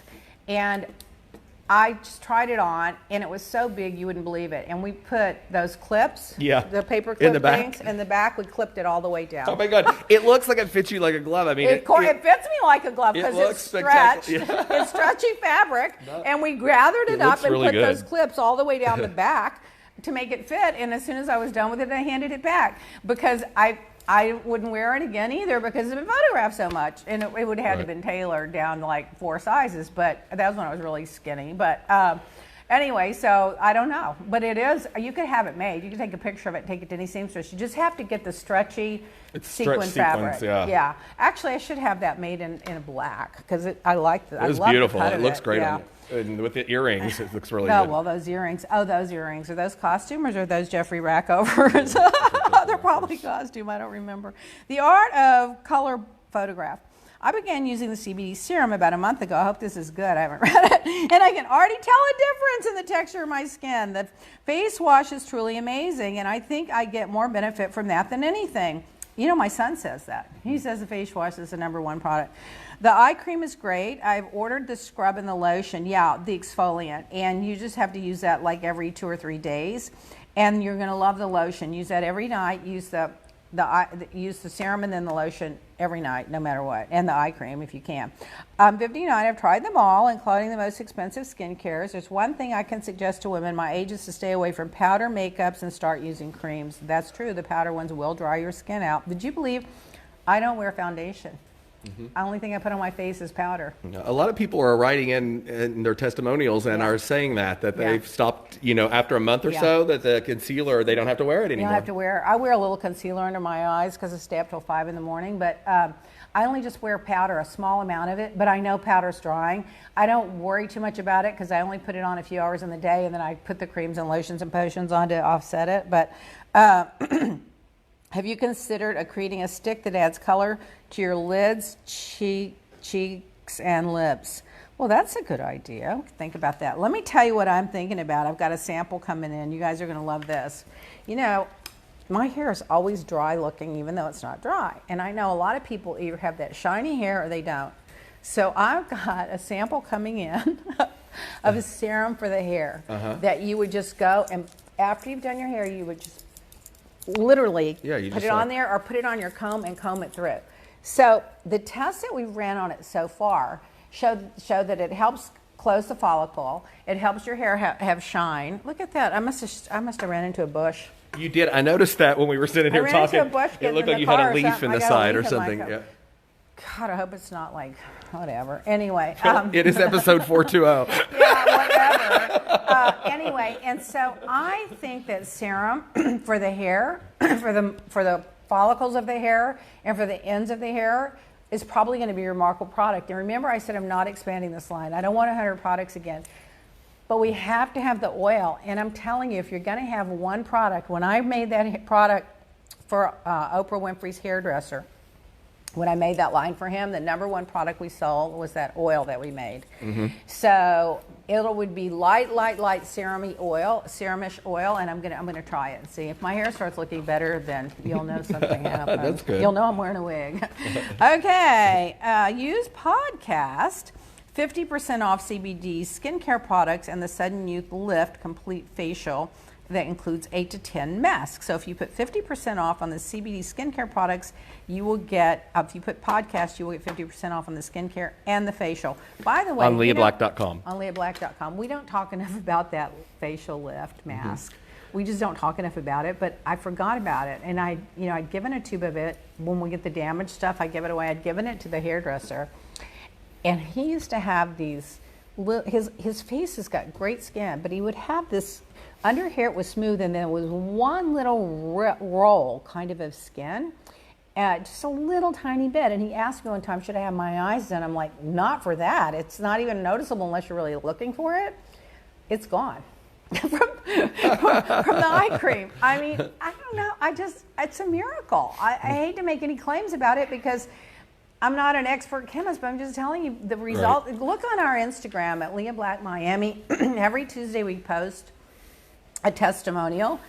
and I just tried it on, and it was so big you wouldn't believe it. And we put those clips, the paper clip things, in the back. We clipped it all the way down. Oh my God! It looks like it fits you like a glove. I mean, it fits me like a glove because it's stretched. Yeah. It's stretchy fabric, and we gathered it up and really put good. those clips all the way down the back to make it fit. And as soon as I was done with it, I handed it back because I wouldn't wear it again either because it's been photographed so much, and it would have had to have been tailored down to like 4 sizes, but that was when I was really skinny. But anyway, so I don't know, but it is, you could have it made. You can take a picture of it and take it to any seamstress. You just have to get the stretchy sequin fabric. Yeah. Actually, I should have that made in black because I like that. It was beautiful. It looks great on you. And with the earrings, it looks really good. Oh, well, those earrings. Oh, those earrings. Are those costumers or are those Jeffrey Rackovers? They're probably costume. I don't remember. The art of color photograph. I began using the CBD serum about a month ago. I hope this is good. I haven't read it. And I can already tell a difference in the texture of my skin. The face wash is truly amazing, and I think I get more benefit from that than anything. You know, my son says that. He says the face wash is the #1 product. The eye cream is great. I've ordered the scrub and the lotion. Yeah, the exfoliant. And you just have to use that like every 2 or 3 days. And you're going to love the lotion. Use that every night. Use the use the serum and then the lotion every night, no matter what, and the eye cream if you can. I'm 59. I've tried them all, including the most expensive skincares. There's one thing I can suggest to women my age is to stay away from powder makeups and start using creams. That's true. The powder ones will dry your skin out. Did you believe I don't wear foundation? The only thing I put on my face is powder. A lot of people are writing in their testimonials and are saying that they've stopped, after a month or so, that the concealer, they don't have to wear it anymore. You don't have to wear. I wear a little concealer under my eyes because I stay up till 5 in the morning, but I only just wear powder, a small amount of it, but I know powder's drying. I don't worry too much about it because I only put it on a few hours in the day, and then I put the creams and lotions and potions on to offset it. But have you considered creating a stick that adds color to your lids, cheeks, and lips? Well, that's a good idea. Think about that. Let me tell you what I'm thinking about. I've got a sample coming in. You guys are going to love this. My hair is always dry looking, even though it's not dry. And I know a lot of people either have that shiny hair or they don't. So I've got a sample coming in of a serum for the hair that you would just go and after you've done your hair, you would just literally put it on there or put it on your comb and comb it through. So the tests that we ran on it so far show that it helps close the follicle. It helps your hair have shine. Look at that. I must have ran into a bush. You did. I noticed that when we were sitting here talking. It looked like you had a leaf in the side or something. God, I hope it's not like whatever. Anyway. It is episode 420. Yeah, whatever. Anyway, and so I think that serum for the hair, for the follicles of the hair, and for the ends of the hair is probably going to be a remarkable product. And remember, I said I'm not expanding this line. I don't want 100 products again. But we have to have the oil. And I'm telling you, if you're going to have one product, when I made that product for Oprah Winfrey's hairdresser, when I made that line for him, the number one product we sold was that oil that we made. So it would be light serumish oil, and I'm gonna try it and see if my hair starts looking better. Then you'll know something happened. That's good. You'll know I'm wearing a wig. Okay, use podcast. 50% off CBD skincare products and the Sudden Youth Lift Complete Facial. That includes 8 to 10 masks. So if you put 50% off on the CBD skincare products, you will get, if you put podcast, you will get 50% off on the skincare and the facial. By the way, on leahblack.com. On leahblack.com. We don't talk enough about that facial lift mask. We just don't talk enough about it, but I forgot about it. And I'd given a tube of it. When we get the damaged stuff, I give it away. I'd given it to the hairdresser. And he used to have these, his face has got great skin, but he would have this, under here it was smooth, and there was one little roll kind of skin, just a little tiny bit. And he asked me one time, should I have my eyes done? I'm like, not for that. It's not even noticeable unless you're really looking for it. It's gone from the eye cream. I mean, I don't know. It's a miracle. I hate to make any claims about it because I'm not an expert chemist, but I'm just telling you the result. Right. Look on our Instagram at Leah Black Miami. Every Tuesday we post a testimonial,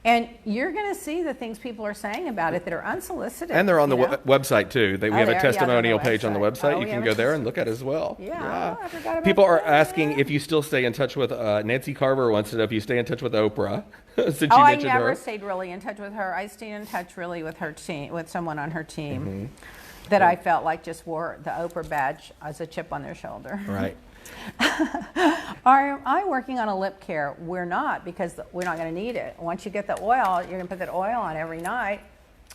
and you're going to see the things people are saying about it that are unsolicited. And they're on the website too. We have a testimonial page on the website. You can go there and look at it as well. Yeah. I forgot about people are asking if you still stay in touch with Nancy Carver wants to know if you stay in touch with Oprah. Since you mentioned I never her. stayed really in touch with her. I stayed in touch really with her team, with someone on her team that I felt like just wore the Oprah badge as a chip on their shoulder. Right. Are I working on a lip care? We're not, because we're not going to need it. Once you get the oil, you're going to put that oil on every night,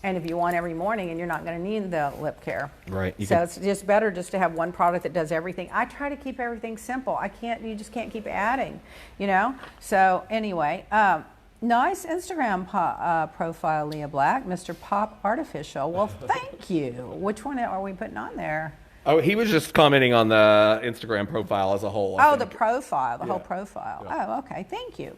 and if you want every morning, and you're not going to need the lip care. Right. It's just better just to have one product that does everything. I try to keep everything simple. You just can't keep adding, So anyway, nice Instagram profile, Leah Black, Mr. Pop Artificial. Well, thank you. Which one are we putting on there? Oh, he was just commenting on the Instagram profile as a whole. The profile, the whole profile. Yeah. Oh, okay. Thank you.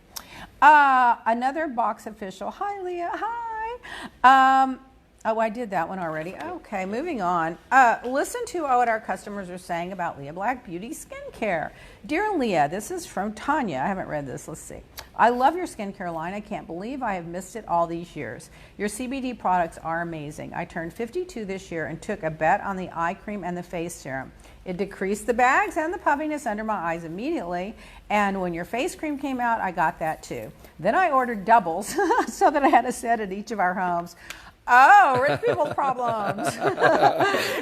Another Box Official. Hi, Leah. Hi. I did that one already. Okay, moving on. Listen to what our customers are saying about Leah Black Beauty Skincare. Dear Leah, this is from Tanya. I haven't read this. Let's see. I love your skincare line. I can't believe I have missed it all these years. Your CBD products are amazing. I turned 52 this year and took a bet on the eye cream and the face serum. It decreased the bags and the puffiness under my eyes immediately. And when your face cream came out, I got that too. Then I ordered doubles so that I had a set at each of our homes. Oh, rich people's problems.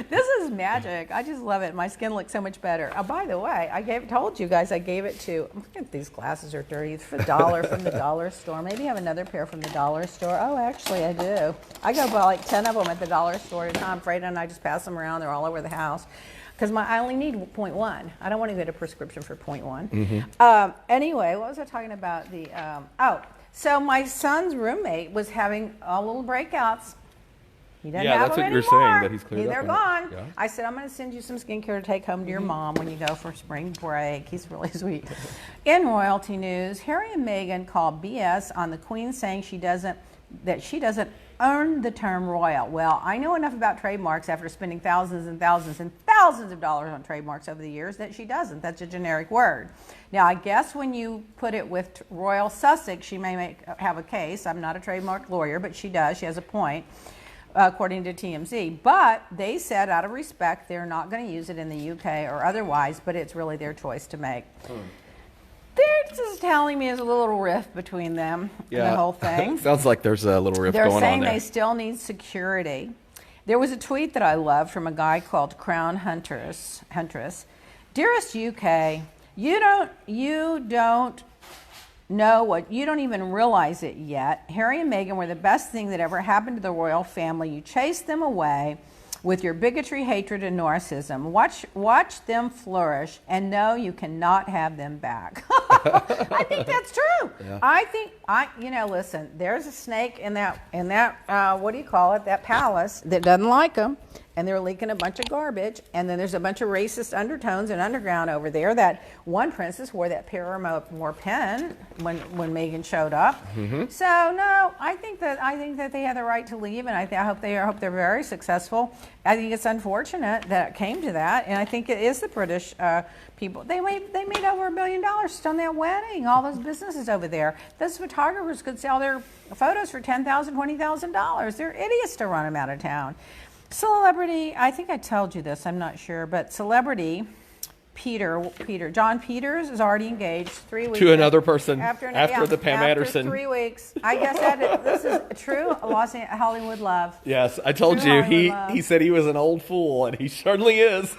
This is magic. I just love it. My skin looks so much better. Oh, by the way, told you guys I gave it to, look at these glasses are dirty. It's for $1 from the dollar store. Maybe I have another pair from the dollar store. Oh, actually I do. I go buy like 10 of them at the dollar store at a time. Freda and I just pass them around. They're all over the house. Because I only need 0.1. I don't want to get a prescription for 0.1. Mm-hmm. Anyway, what was I talking about? So my son's roommate was having little breakouts. He doesn't have them anymore. That's what you're saying, that he's cleared up. They're gone. Yeah. I said, I'm going to send you some skincare to take home to your mom when you go for spring break. He's really sweet. In royalty news, Harry and Meghan called BS on the Queen saying she doesn't earn the term royal. Well, I know enough about trademarks after spending thousands and thousands and thousands of dollars on trademarks over the years that she doesn't. That's a generic word. Now, I guess when you put it with Royal Sussex, she may have a case. I'm not a trademark lawyer, but she does. She has a point, according to TMZ. But they said, out of respect, they're not going to use it in the UK or otherwise, but it's really their choice to make. They're just telling me there's a little rift between them and the whole thing. Sounds like there's a little rift going on there. They're saying they still need security. There was a tweet that I loved from a guy called Crown Huntress. Dearest UK, you don't know what, you don't even realize it yet. Harry and Meghan were the best thing that ever happened to the royal family. You chased them away with your bigotry, hatred, and narcissism. Watch them flourish and know you cannot have them back. I think that's true. Yeah. I think, listen, there's a snake in that what do you call it, that palace that doesn't like them, and they're leaking a bunch of garbage, and then there's a bunch of racist undertones and underground over there. That one princess wore that Paramore pin when Meghan showed up. Mm-hmm. So no, I think that they have the right to leave, and I hope they're very successful. I think it's unfortunate that it came to that, and I think it is the British people. They made over $1 billion just on that wedding. All those businesses over there. Those photographers could sell their photos for $10,000, $20,000. They're idiots to run them out of town. Celebrity, I think I told you this, I'm not sure, but celebrity John Peters is already engaged 3 weeks. To another person after the Pam Anderson. 3 weeks. I guess this is true Hollywood love. Yes, I told you. He said he was an old fool, and he certainly is.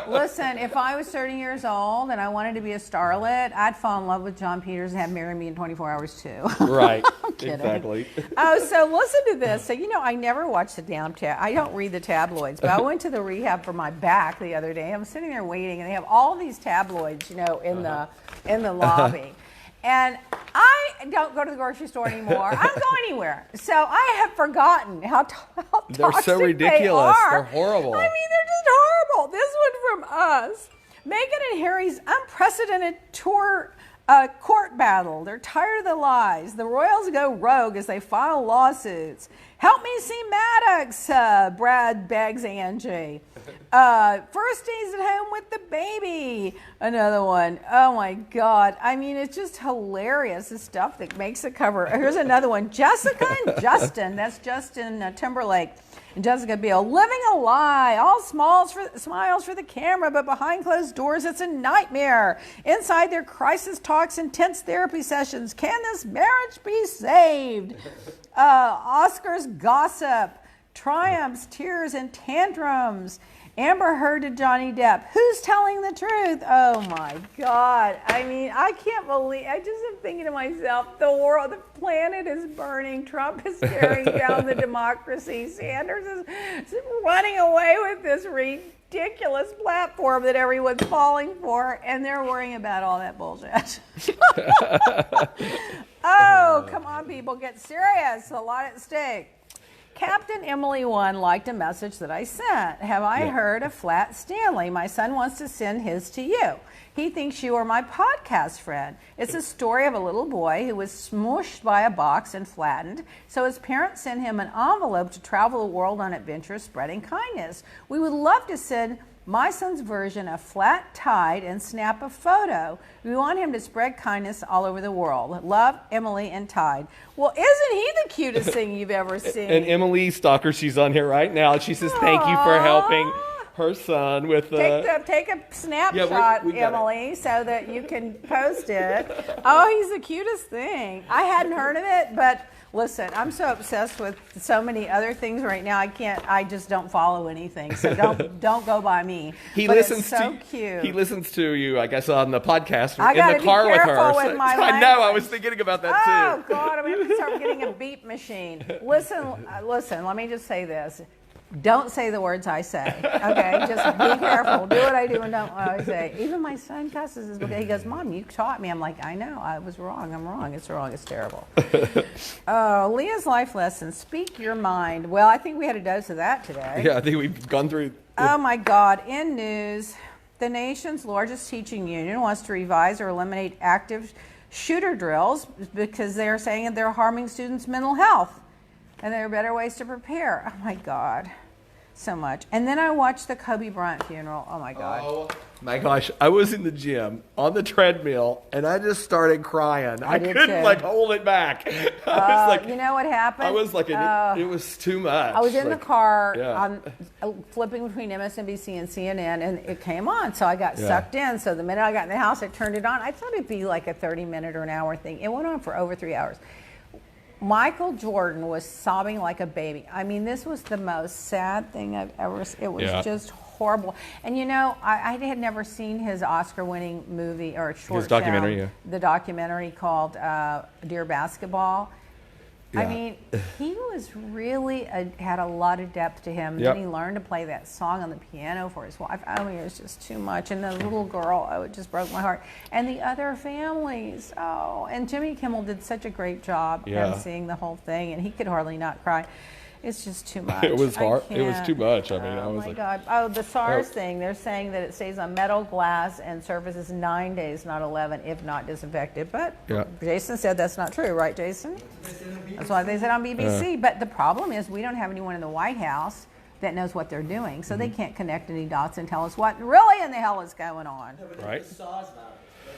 Listen, if I was 30 years old and I wanted to be a starlet, I'd fall in love with John Peters and have him marry me in 24 hours too. Right. Exactly. So listen to this. So, I never watch the damn I don't read the tabloids, but I went to the rehab for my back the other day. I'm sitting there waiting, and they have all these tabloids, in the lobby. And I don't go to the grocery store anymore. I don't go anywhere. So I have forgotten how toxic they're so ridiculous. They are. They're horrible. I mean, they're just horrible. This one from us. Meghan and Harry's unprecedented court battle. They're tired of the lies. The royals go rogue as they file lawsuits. Help me see Maddox, Brad begs Angie. First days at home with the baby. Another one. Oh my God. I mean, it's just hilarious, the stuff that makes the cover. Here's another one. Jessica and Justin. That's Justin Timberlake and Jessica Biel. Living a lie. All smiles for the camera, but behind closed doors, it's a nightmare. Inside their crisis talks and tense therapy sessions. Can this marriage be saved? Oscars gossip. Triumphs, tears, and tantrums. Amber Heard to Johnny Depp. Who's telling the truth? Oh my God. I mean, I can't believe, I just am thinking to myself, the planet is burning. Trump is tearing down the democracy. Sanders is running away with this ridiculous platform that everyone's falling for, and they're worrying about all that bullshit. Oh, come on, people, get serious. A lot at stake. Captain Emily 1 liked a message that I sent. Have I heard of Flat Stanley? My son wants to send his to you. He thinks you are my podcast friend. It's a story of a little boy who was smooshed by a box and flattened, so his parents sent him an envelope to travel the world on adventures spreading kindness. We would love to send my son's version of Flat Tide and snap a photo. We want him to spread kindness all over the world. Love, Emily and Tide. Well, isn't he the cutest thing you've ever seen? And Emily Stalker, she's on here right now. She says, thank you for helping her son with take a snapshot, Emily, so that you can post it. Oh, he's the cutest thing. I hadn't heard of it, but Listen, I'm so obsessed with so many other things right now. I just don't follow anything. So don't go by me. He but listens it's so to cute. He listens to you, I guess, on the podcast I in the car with her. With my I know. I was thinking about that too. Oh God, I'm going to start getting a beep machine. Listen. Let me just say this. Don't say the words I say, okay? Just be careful. Do what I do and don't what I say. Even my son cusses his because he goes, Mom, you taught me. I'm like, I know. I was wrong. I'm wrong. It's wrong. It's terrible. Oh, Leah's life lesson. Speak your mind. Well, I think we had a dose of that today. Yeah, I think we've gone through. Oh, my God. In news, the nation's largest teaching union wants to revise or eliminate active shooter drills because they're saying that they're harming students' mental health. And there are better ways to prepare. Oh, my God. So much. And then I watched the Kobe Bryant funeral. Oh, my God. Oh, my gosh. I was in the gym on the treadmill, and I just started crying. I couldn't, hold it back. I was you know what happened? I was like, it was too much. I was in the car flipping between MSNBC and CNN, and it came on. So I got sucked in. So the minute I got in the house, I turned it on. I thought it'd be like a 30-minute or an hour thing. It went on for over 3 hours. Michael Jordan was sobbing like a baby. I mean, this was the most sad thing I've ever seen. It was just horrible. And you know, I had never seen his Oscar-winning movie or short his documentary, film, the documentary called Dear Basketball. Yeah. I mean, he was really had a lot of depth to him. Then he learned to play that song on the piano for his wife. I mean, it was just too much. And the little girl, it just broke my heart. And the other families, and Jimmy Kimmel did such a great job emceeing the whole thing, and he could hardly not cry. It's just too much. It was hard. It was too much. I mean, I was my God. Oh, the SARS thing. They're saying that it stays on metal, glass, and surfaces 9 days, not 11, if not disinfected. But Jason said that's not true, right, Jason? That's why they said on BBC. But the problem is we don't have anyone in the White House that knows what they're doing, so they can't connect any dots and tell us what really in the hell is going on. Right.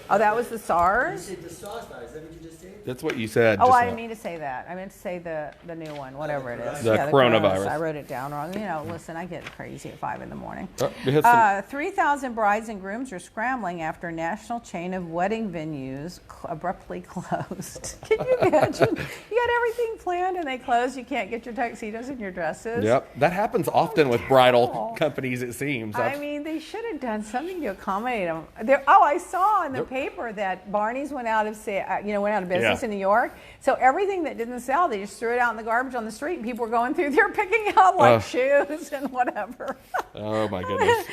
Oh, that was the SARS? You said the SARS virus. Is that what you just said? That's what you said. Oh, I didn't mean to say that. I meant to say the new one, whatever it is. The coronavirus. I wrote it down wrong. You know, listen, I get crazy at 5 in the morning. 3,000 brides and grooms are scrambling after a national chain of wedding venues abruptly closed. Can you imagine? You had everything planned and they closed. You can't get your tuxedos and your dresses. Yep. That happens often with bridal companies, it seems. I mean, they should have done something to accommodate them. I saw in the paper that Barney's went out of business in New York. So everything that didn't sell, they just threw it out in the garbage on the street, and people were going through there picking out shoes and whatever. Oh my goodness!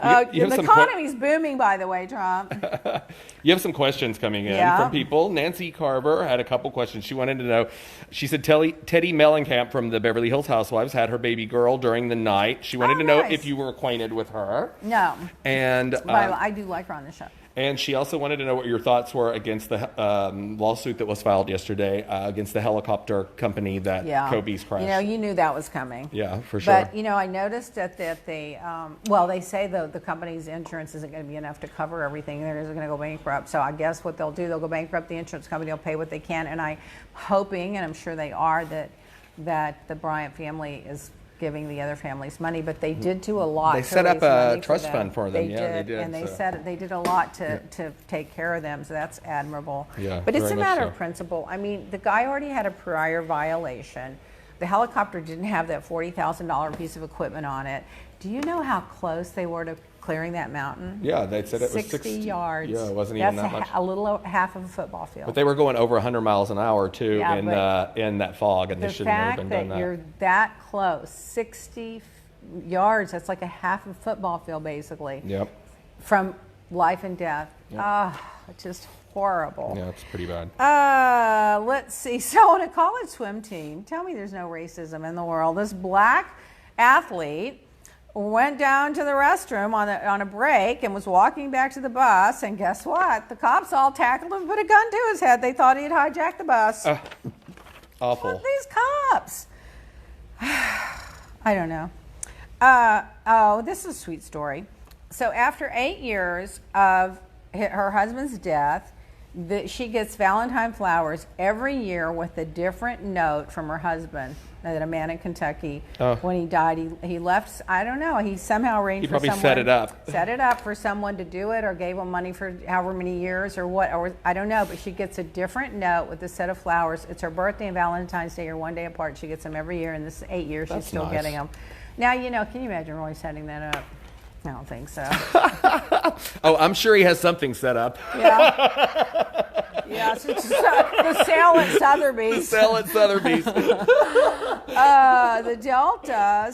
The economy's booming, by the way, Trump. You have some questions coming in from people. Nancy Carver had a couple questions. She wanted to know. She said Teddy Mellencamp from the Beverly Hills Housewives had her baby girl during the night. She wanted to know if you were acquainted with her. No. And I do like her on the show. And she also wanted to know what your thoughts were against the lawsuit that was filed yesterday against the helicopter company that Kobe's crashed. You know, you knew that was coming. Yeah, for sure. But, you know, I noticed that they say the company's insurance isn't going to be enough to cover everything. They're going to go bankrupt. So I guess what they'll do, they'll go bankrupt. The insurance company will pay what they can. And I'm hoping, and I'm sure they are, that the Bryant family is giving the other families money, but they did do a lot. They set up a trust fund for them. They did, and they said they did a lot to take care of them. So that's admirable. Yeah, but it's a matter of principle. I mean, the guy already had a prior violation. The helicopter didn't have that $40,000 piece of equipment on it. Do you know how close they were to clearing that mountain? Yeah, they said it was 60 yards. Yeah, it wasn't even that much. That's a little half of a football field. But they were going over 100 miles an hour too in that fog, and they shouldn't have been done that. The fact that you're that close, 60 yards, that's like a half of a football field basically. Yep. From life and death. Yep. It's just horrible. Yeah, it's pretty bad. Let's see. So on a college swim team, tell me there's no racism in the world. This black athlete went down to the restroom on a break and was walking back to the bus, and guess what? The cops all tackled him and put a gun to his head. They thought he had hijacked the bus. Awful. What, these cops? I don't know. This is a sweet story. So after 8 years of her husband's death, She gets Valentine flowers every year with a different note from her husband, a man in Kentucky. When he died, he left, I don't know, he somehow arranged for someone. He probably set it up for someone to do it, or gave him money for however many years or what, or I don't know, but she gets a different note with a set of flowers. It's her birthday and Valentine's Day are one day apart. She gets them every year, and this 8 years she's still getting them. Now, can you imagine Roy setting that up? I don't think so. Oh, I'm sure he has something set up. Yeah. Yeah, so the sale at Sotheby's. The sale at Sotheby's. The Delta,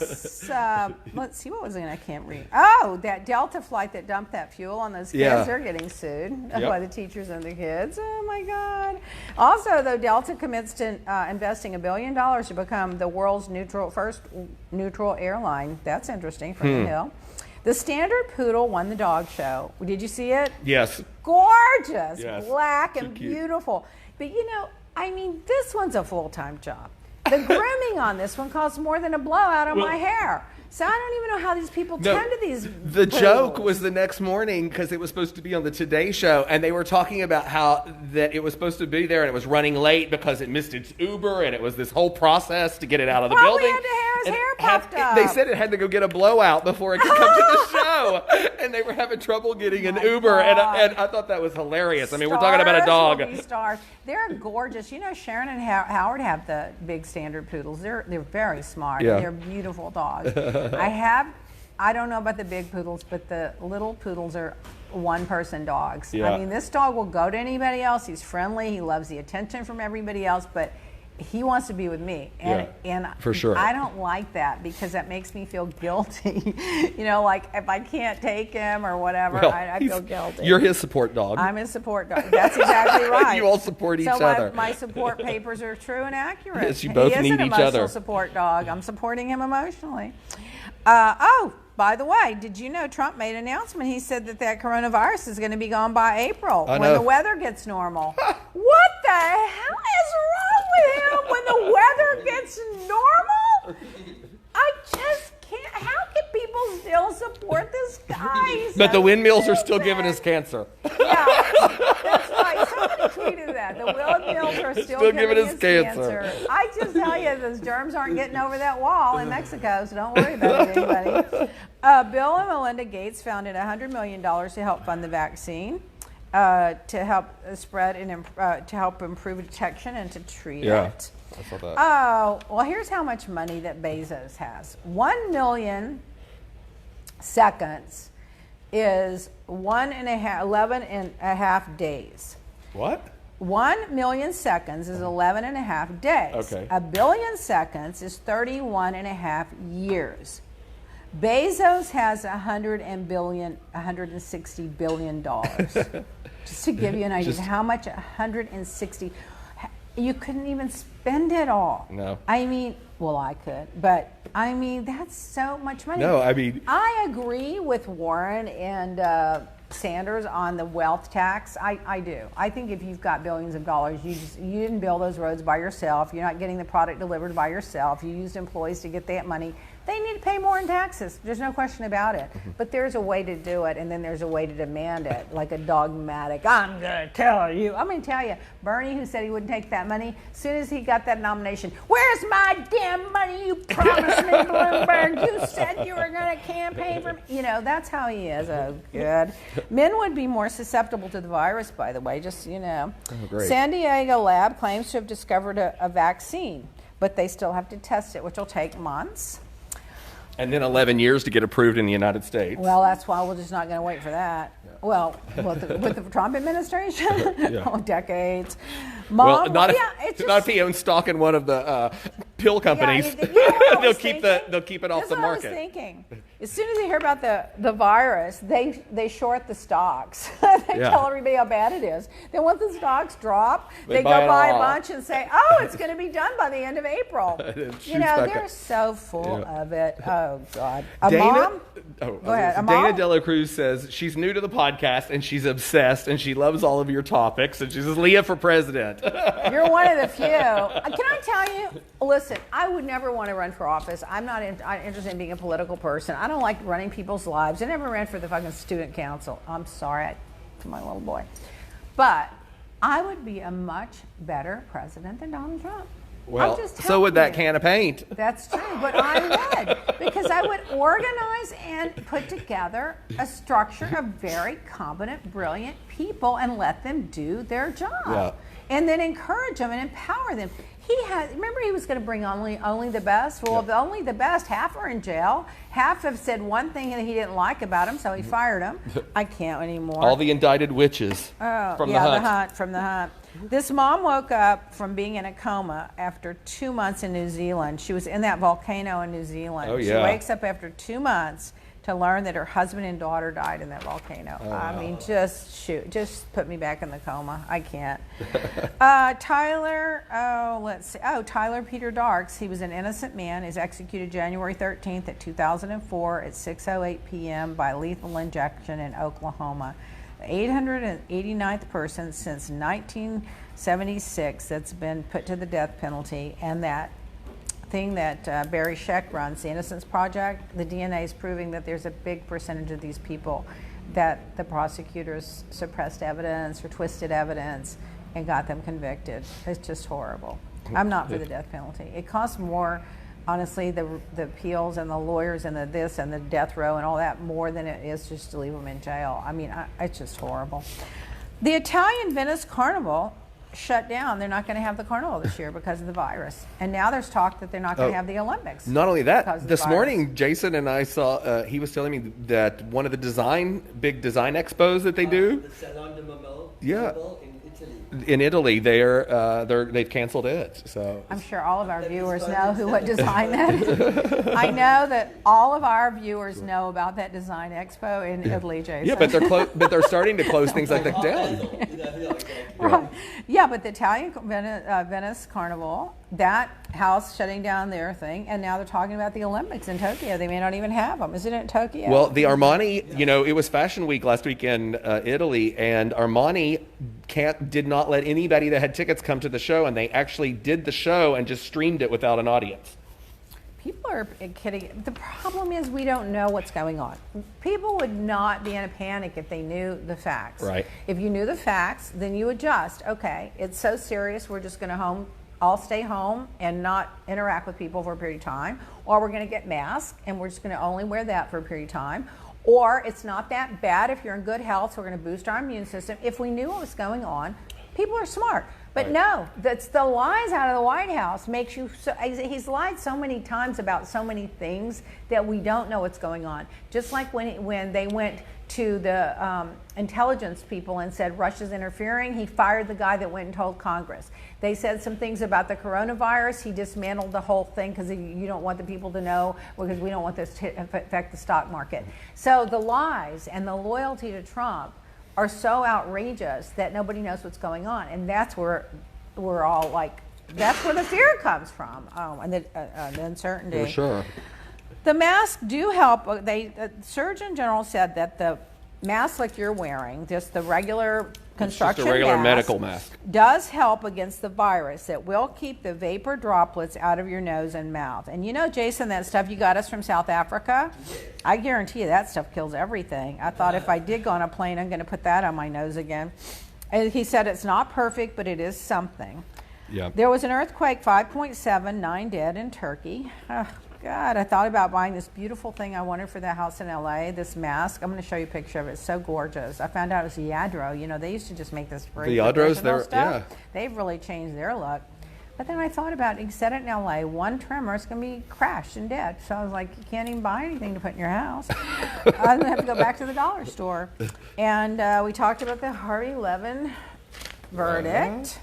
let's see, what was it? I can't read. Oh, that Delta flight that dumped that fuel on those kids, they're getting sued by the teachers and the kids. Oh, my God. Also, though, Delta commits to investing $1 billion to become the world's first neutral airline. That's interesting from the Hill. The Standard Poodle won the dog show. Did you see it? Yes. Gorgeous, yes. black and beautiful. But this one's a full-time job. The grooming on this one costs more than a blowout on my hair. So I don't even know how these people tend to these The joke was the next morning, because it was supposed to be on the Today Show, and they were talking about how that it was supposed to be there and it was running late because it missed its Uber, and it was this whole process to get it out of the building. Had to have his hair puffed up. They said it had to go get a blowout before it could come to the show, and they were having trouble getting an Uber, and I thought that was hilarious. I mean, we're talking about a dog. Will be stars. They're gorgeous. Sharon and Howard have the big Standard Poodles. They're very smart. Yeah. They're beautiful dogs. I don't know about the big poodles, but the little poodles are one-person dogs. Yeah. I mean, this dog will go to anybody else. He's friendly. He loves the attention from everybody else, but he wants to be with me. And for sure. I don't like that, because that makes me feel guilty. Like if I can't take him or whatever, I feel guilty. You're his support dog. I'm his support dog. That's exactly right. You all support each other. So my support papers are true and accurate. Yes, you both need each other. He is an emotional support dog. I'm supporting him emotionally. By the way, did you know Trump made an announcement? He said that coronavirus is going to be gone by April when the weather gets normal. What the hell is wrong with him when the weather gets normal? I just can't. How can people still support this guy? But the windmills are still giving us cancer. Yeah, that's right. Somebody tweeted that. The windmills are still giving us cancer. I just tell you, those germs aren't getting over that wall in Mexico, so don't worry about it, anybody. Bill and Melinda Gates founded $100 million to help fund the vaccine, to help spread and to help improve detection and to treat it. I saw that. Oh, well, here's how much money that Bezos has. 1 million seconds is 11 and a half days. What? 1 million seconds is 11 and a half days. Okay. 1 billion seconds is 31 and a half years. Bezos has $160 billion. Just to give you an idea of how much 160. You couldn't even spend it all. No. I mean, well, I could, but I mean, that's so much money. No, I mean, I agree with Warren and Sanders on the wealth tax. I do. I think if you've got billions of dollars, you didn't build those roads by yourself. You're not getting the product delivered by yourself. You used employees to get that money. They need to pay more in taxes. There's no question about it. But there's a way to do it, and then there's a way to demand it, like a dogmatic, I'm going to tell you. I'm going to tell you, Bernie, who said he wouldn't take that money, as soon as he got that nomination, where's my damn money you promised me, Bloomberg? You said you were going to campaign for me. That's how he is. Oh, good. Men would be more susceptible to the virus, by the way, just, Oh, great. San Diego lab claims to have discovered a vaccine, but they still have to test it, which will take months. And then 11 years to get approved in the United States. Well, that's why we're just not going to wait for that. Yeah. Well, with the Trump administration, decades. Mom, not if he owns stock in one of the pill companies. They'll keep it off the market. That's what I was thinking. As soon as they hear about the virus, they short the stocks. They tell everybody how bad it is. Then once the stocks drop, they go buy a bunch and say, "Oh, it's going to be done by the end of April." They're so full of it. Oh God. Go ahead. Dana Dela Cruz says she's new to the podcast and she's obsessed and she loves all of your topics and she says Leah for president. You're one of the few. Can I tell you? Listen, I would never want to run for office. I'm not interested in being a political person. I don't like running people's lives. I never ran for the fucking student council. I'm sorry to my little boy. But I would be a much better president than Donald Trump. Well, so would that can of paint. That's true, but I would, because I would organize and put together a structure of very competent, brilliant people and let them do their job. Yeah. And then encourage them and empower them. Remember he was going to bring only the best? Well, Yep. only the best, half are in jail. Half have said one thing that he didn't like about him, so he fired him. I can't anymore. All the indicted witches from the hunt. From the hunt. This mom woke up from being in a coma after 2 months in New Zealand. She was in that volcano in New Zealand. Oh, yeah. She wakes up after 2 months to learn that her husband and daughter died in that volcano. Oh, I wow. mean, just put me back in the coma. I can't. Tyler Peter Darks. He was an innocent man. Is executed January 13th at 2004 at 6:08 p.m. by lethal injection in Oklahoma. 889th person since 1976 that's been put to the death penalty, and that thing that Barry Scheck runs, the Innocence Project, the DNA is proving that there's a big percentage of these people that the prosecutors suppressed evidence or twisted evidence and got them convicted. It's just horrible. I'm not for the death penalty. It costs more, honestly, the appeals and the lawyers and the this and the death row and all that more than it is just to leave them in jail. I mean, it's just horrible. The Italian Venice Carnival shut down. They're not going to have the carnival this year because of the virus. And now there's talk that they're not going to have the Olympics. Not only that, this morning Jason and I saw, he was telling me that one of the big design expos that they do. The Salon de Mobile Yeah. in Italy. In Italy, they've canceled it. So I'm sure all of our viewers know what design that is. I know that all of our viewers know about that design expo in Italy, Jason. yeah, but they're starting to close things like that down. Right. Yeah, but the Italian Venice Carnival, that house shutting down their thing, and now they're talking about the Olympics in Tokyo. They may not even have them. Isn't it in Tokyo? Well, the Armani, it was Fashion Week last week in Italy, and Armani did not let anybody that had tickets come to the show, and they actually did the show and just streamed it without an audience. People are kidding. The problem is we don't know what's going on. People would not be in a panic if they knew the facts. Right. If you knew the facts, then you adjust. Okay, it's so serious, we're just going to all stay home and not interact with people for a period of time. Or we're going to get masks and we're just going to only wear that for a period of time. Or it's not that bad if you're in good health, so we're going to boost our immune system. If we knew what was going on, people are smart. But no, that's the lies out of the White House makes you so, he's lied so many times about so many things that we don't know what's going on. Just like when they went to the intelligence people and said Russia's interfering, he fired the guy that went and told Congress. They said some things about the coronavirus, he dismantled the whole thing because you don't want the people to know, because we don't want this to affect the stock market. So the lies and the loyalty to Trump are so outrageous that nobody knows what's going on, and that's where we're all like, that's where the fear comes from. And the uncertainty. For sure. The masks do help. The Surgeon General said that the mask like you're wearing, just the regular construction just a regular mask, medical mask, does help against the virus. It will keep the vapor droplets out of your nose and mouth. And Jason, that stuff you got us from South Africa, I guarantee you that stuff kills everything. I thought if I did go on a plane, I'm going to put that on my nose again. And he said it's not perfect, but it is something. Yeah. There was an earthquake, 5.7, 9 dead in Turkey. Oh, God, I thought about buying this beautiful thing I wanted for the house in LA, this mask. I'm going to show you a picture of it. It's so gorgeous. I found out it was Yadro. They used to just make this very traditional stuff. Yeah. They've really changed their look. But then I thought about, you said it in LA, one trimmer is going to be crashed and dead. So I was like, you can't even buy anything to put in your house. I'm going to have to go back to the dollar store. And we talked about the Harvey Weinstein verdict.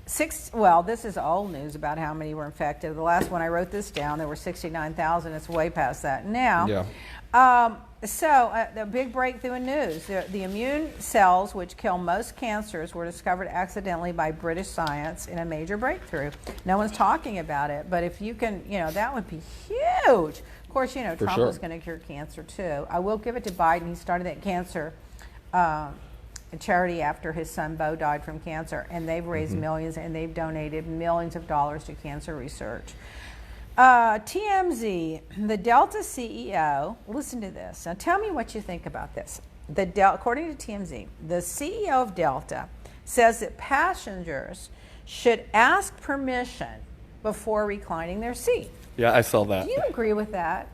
This is old news about how many were infected. The last one I wrote this down, there were 69,000. It's way past that now. Yeah. The big breakthrough in news. The immune cells, which kill most cancers, were discovered accidentally by British science in a major breakthrough. No one's talking about it, but if you can, that would be huge. Of course, Trump was going to cure cancer too. I will give it to Biden. He started that cancer charity after his son Beau died from cancer, and they've raised millions, and they've donated millions of dollars to cancer research. TMZ, the Delta CEO, listen to this. Now tell me what you think about this. According to TMZ, the CEO of Delta says that passengers should ask permission before reclining their seat. Yeah, I saw that. Do you agree with that?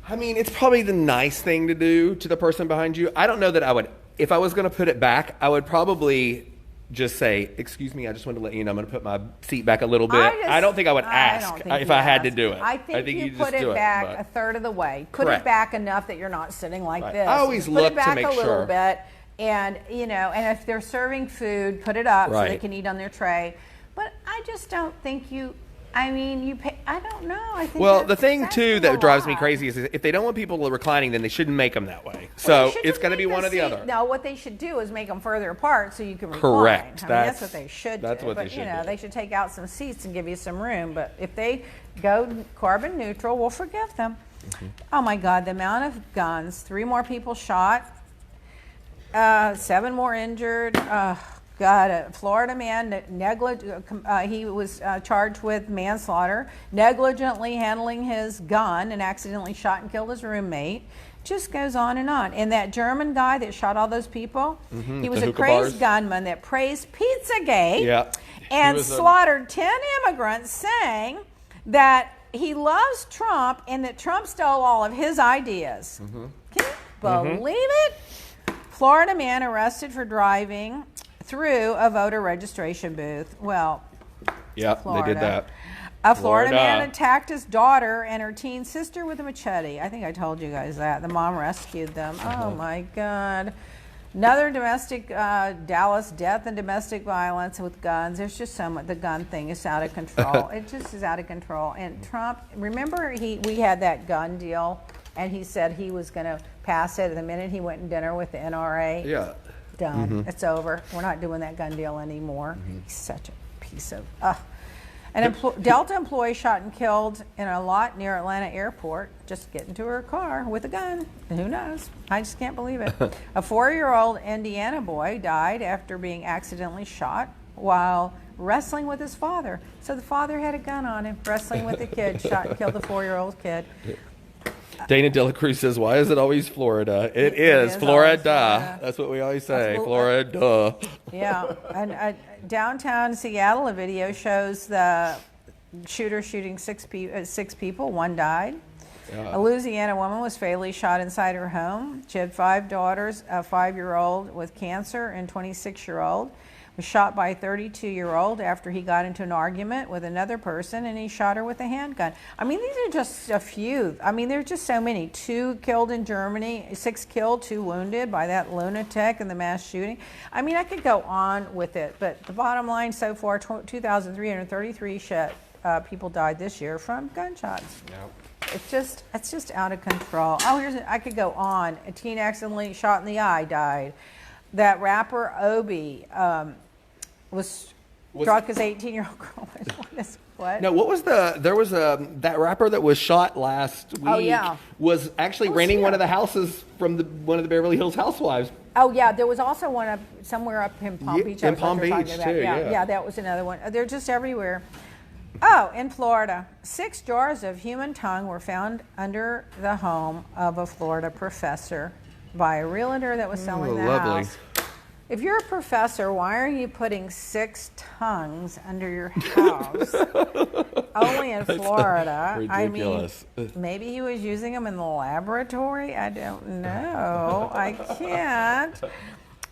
I mean, it's probably the nice thing to do to the person behind you. I don't know that I would, if I was going to put it back, I would probably just say, excuse me, I just wanted to let you know I'm going to put my seat back a little bit. I don't think I would ask if I had to do it. I think you put it back a third of the way. Put it back enough that you're not sitting like this. I always look to make sure. Put it back a little bit. And, and if they're serving food, put it up so they can eat on their tray. But I just don't think you pay, I don't know. I think the thing, too, that drives me crazy is if they don't want people reclining, then they shouldn't make them that way. So it's going to be one or the other. No, what they should do is make them further apart so you can recline. Correct. That's what they should do. That's what they should do. They should take out some seats and give you some room. But if they go carbon neutral, we'll forgive them. Mm-hmm. Oh, my God, the amount of guns. 3 more people shot. 7 more injured. God, a Florida man, he was charged with manslaughter, negligently handling his gun and accidentally shot and killed his roommate. Just goes on. And that German guy that shot all those people, he was a crazed gunman that praised Pizzagate and slaughtered 10 immigrants, saying that he loves Trump and that Trump stole all of his ideas. Mm-hmm. Can you believe it? Florida man arrested for driving through a voter registration booth. Well, Florida. They did that. A Florida man attacked his daughter and her teen sister with a machete. I think I told you guys that. The mom rescued them. Oh, my God. Another domestic, Dallas death and domestic violence with guns. There's just so much. The gun thing is out of control. It just is out of control. And Trump, remember we had that gun deal, and he said he was going to pass it the minute he went to dinner with the NRA. Yeah. Done. Mm-hmm. It's over. We're not doing that gun deal anymore. Mm-hmm. He's such a piece of... An Delta employee shot and killed in a lot near Atlanta airport, just getting to her car with a gun. Who knows? I just can't believe it. A 4-year-old Indiana boy died after being accidentally shot while wrestling with his father. So the father had a gun on him, wrestling with the kid, shot and killed the 4-year-old kid. Dana De La Cruz says, why is it always Florida? It is Florida. That's what we always say, Florida. Yeah. And downtown Seattle, a video shows the shooter shooting 6 people. 1 died. Yeah. A Louisiana woman was fatally shot inside her home. She had 5 daughters, a 5-year-old with cancer and 26-year-old. Was shot by a 32-year-old after he got into an argument with another person, and he shot her with a handgun. I mean, these are just a few. I mean, there's just so many. 2 killed in Germany, 6 killed, 2 wounded by that lunatic in the mass shooting. I mean, I could go on with it, but the bottom line so far, 2,333 people died this year from gunshots. Yep. It's just out of control. Oh, I could go on. A teen accidentally shot in the eye died. That rapper Obi was struck as 18-year-old girl. What? No, what was there was that rapper that was shot last week. Oh, yeah. Was actually renting one of the houses from one of the Beverly Hills Housewives. Oh, yeah. There was also one somewhere up in Palm Beach. In Palm Beach, too, yeah, that was another one. They're just everywhere. Oh, in Florida, 6 jars of human tongue were found under the home of a Florida professor by a realtor that was selling the house. If you're a professor, why are you putting 6 tongues under your house? Only in Florida. Ridiculous. I mean, maybe he was using them in the laboratory. I don't know. I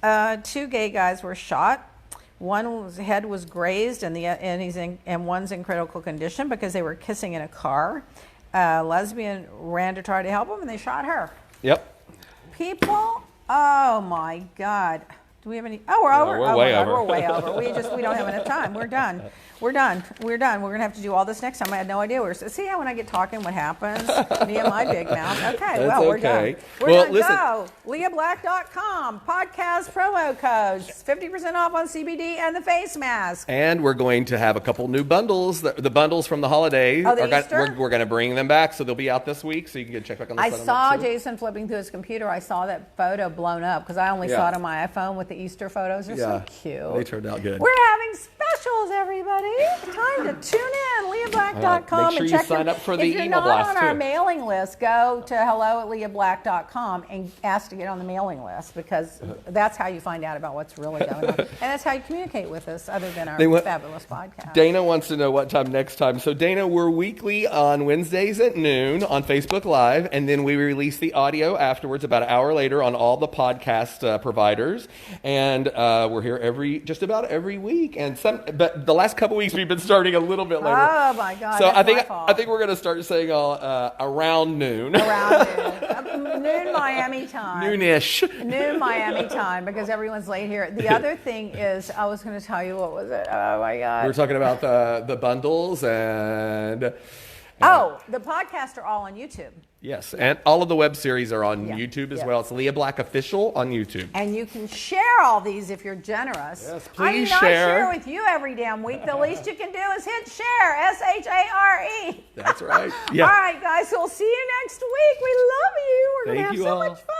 can't. 2 gay guys were shot. One's head was grazed, and one's in critical condition because they were kissing in a car. A lesbian ran to try to help him, and they shot her. Yep. People, oh my God. Do we have any? Oh, we're over. We're way over. We're way over. We don't have enough time. We're done. We're done. We're going to have to do all this next time. I had no idea. See how when I get talking what happens? Me and my big mouth. Okay, we're done. We're done. Go. LeahBlack.com. Podcast promo codes. 50% off on CBD and the face mask. And we're going to have a couple new bundles. The bundles from the holiday. Easter? We're going to bring them back, so they'll be out this week, so you can go check back on the I saw Jason flipping through his computer. I saw that photo blown up because I only saw it on my iPhone with the Easter photos. They're so cute. They turned out good. We're having special specials, everybody. It's time to tune in, leahblack.com. Make sure you sign up for the email blast. If you're not on our mailing list, go to hello@leahblack.com and ask to get on the mailing list, because that's how you find out about what's really going on. And that's how you communicate with us, other than our fabulous podcast. Dana wants to know what time next time. So, Dana, we're weekly on Wednesdays at noon on Facebook Live, and then we release the audio afterwards about an hour later on all the podcast providers. And we're here just about every week. But the last couple weeks we've been starting a little bit later. Oh my God! So I think we're going to start saying around noon. Around noon Miami time. Noonish. Noon Miami time, because everyone's late here. The other thing is, I was going to tell you, what was it? Oh my God! We were talking about the bundles and the podcasts are all on YouTube. Yes, and all of the web series are on YouTube as well. It's Leah Black Official on YouTube. And you can share all these if you're generous. Yes, please I share. share with you every damn week. The least you can do is hit share, SHARE. That's right. Yeah. All right, guys, so we'll see you next week. We love you. We're going to have so much fun.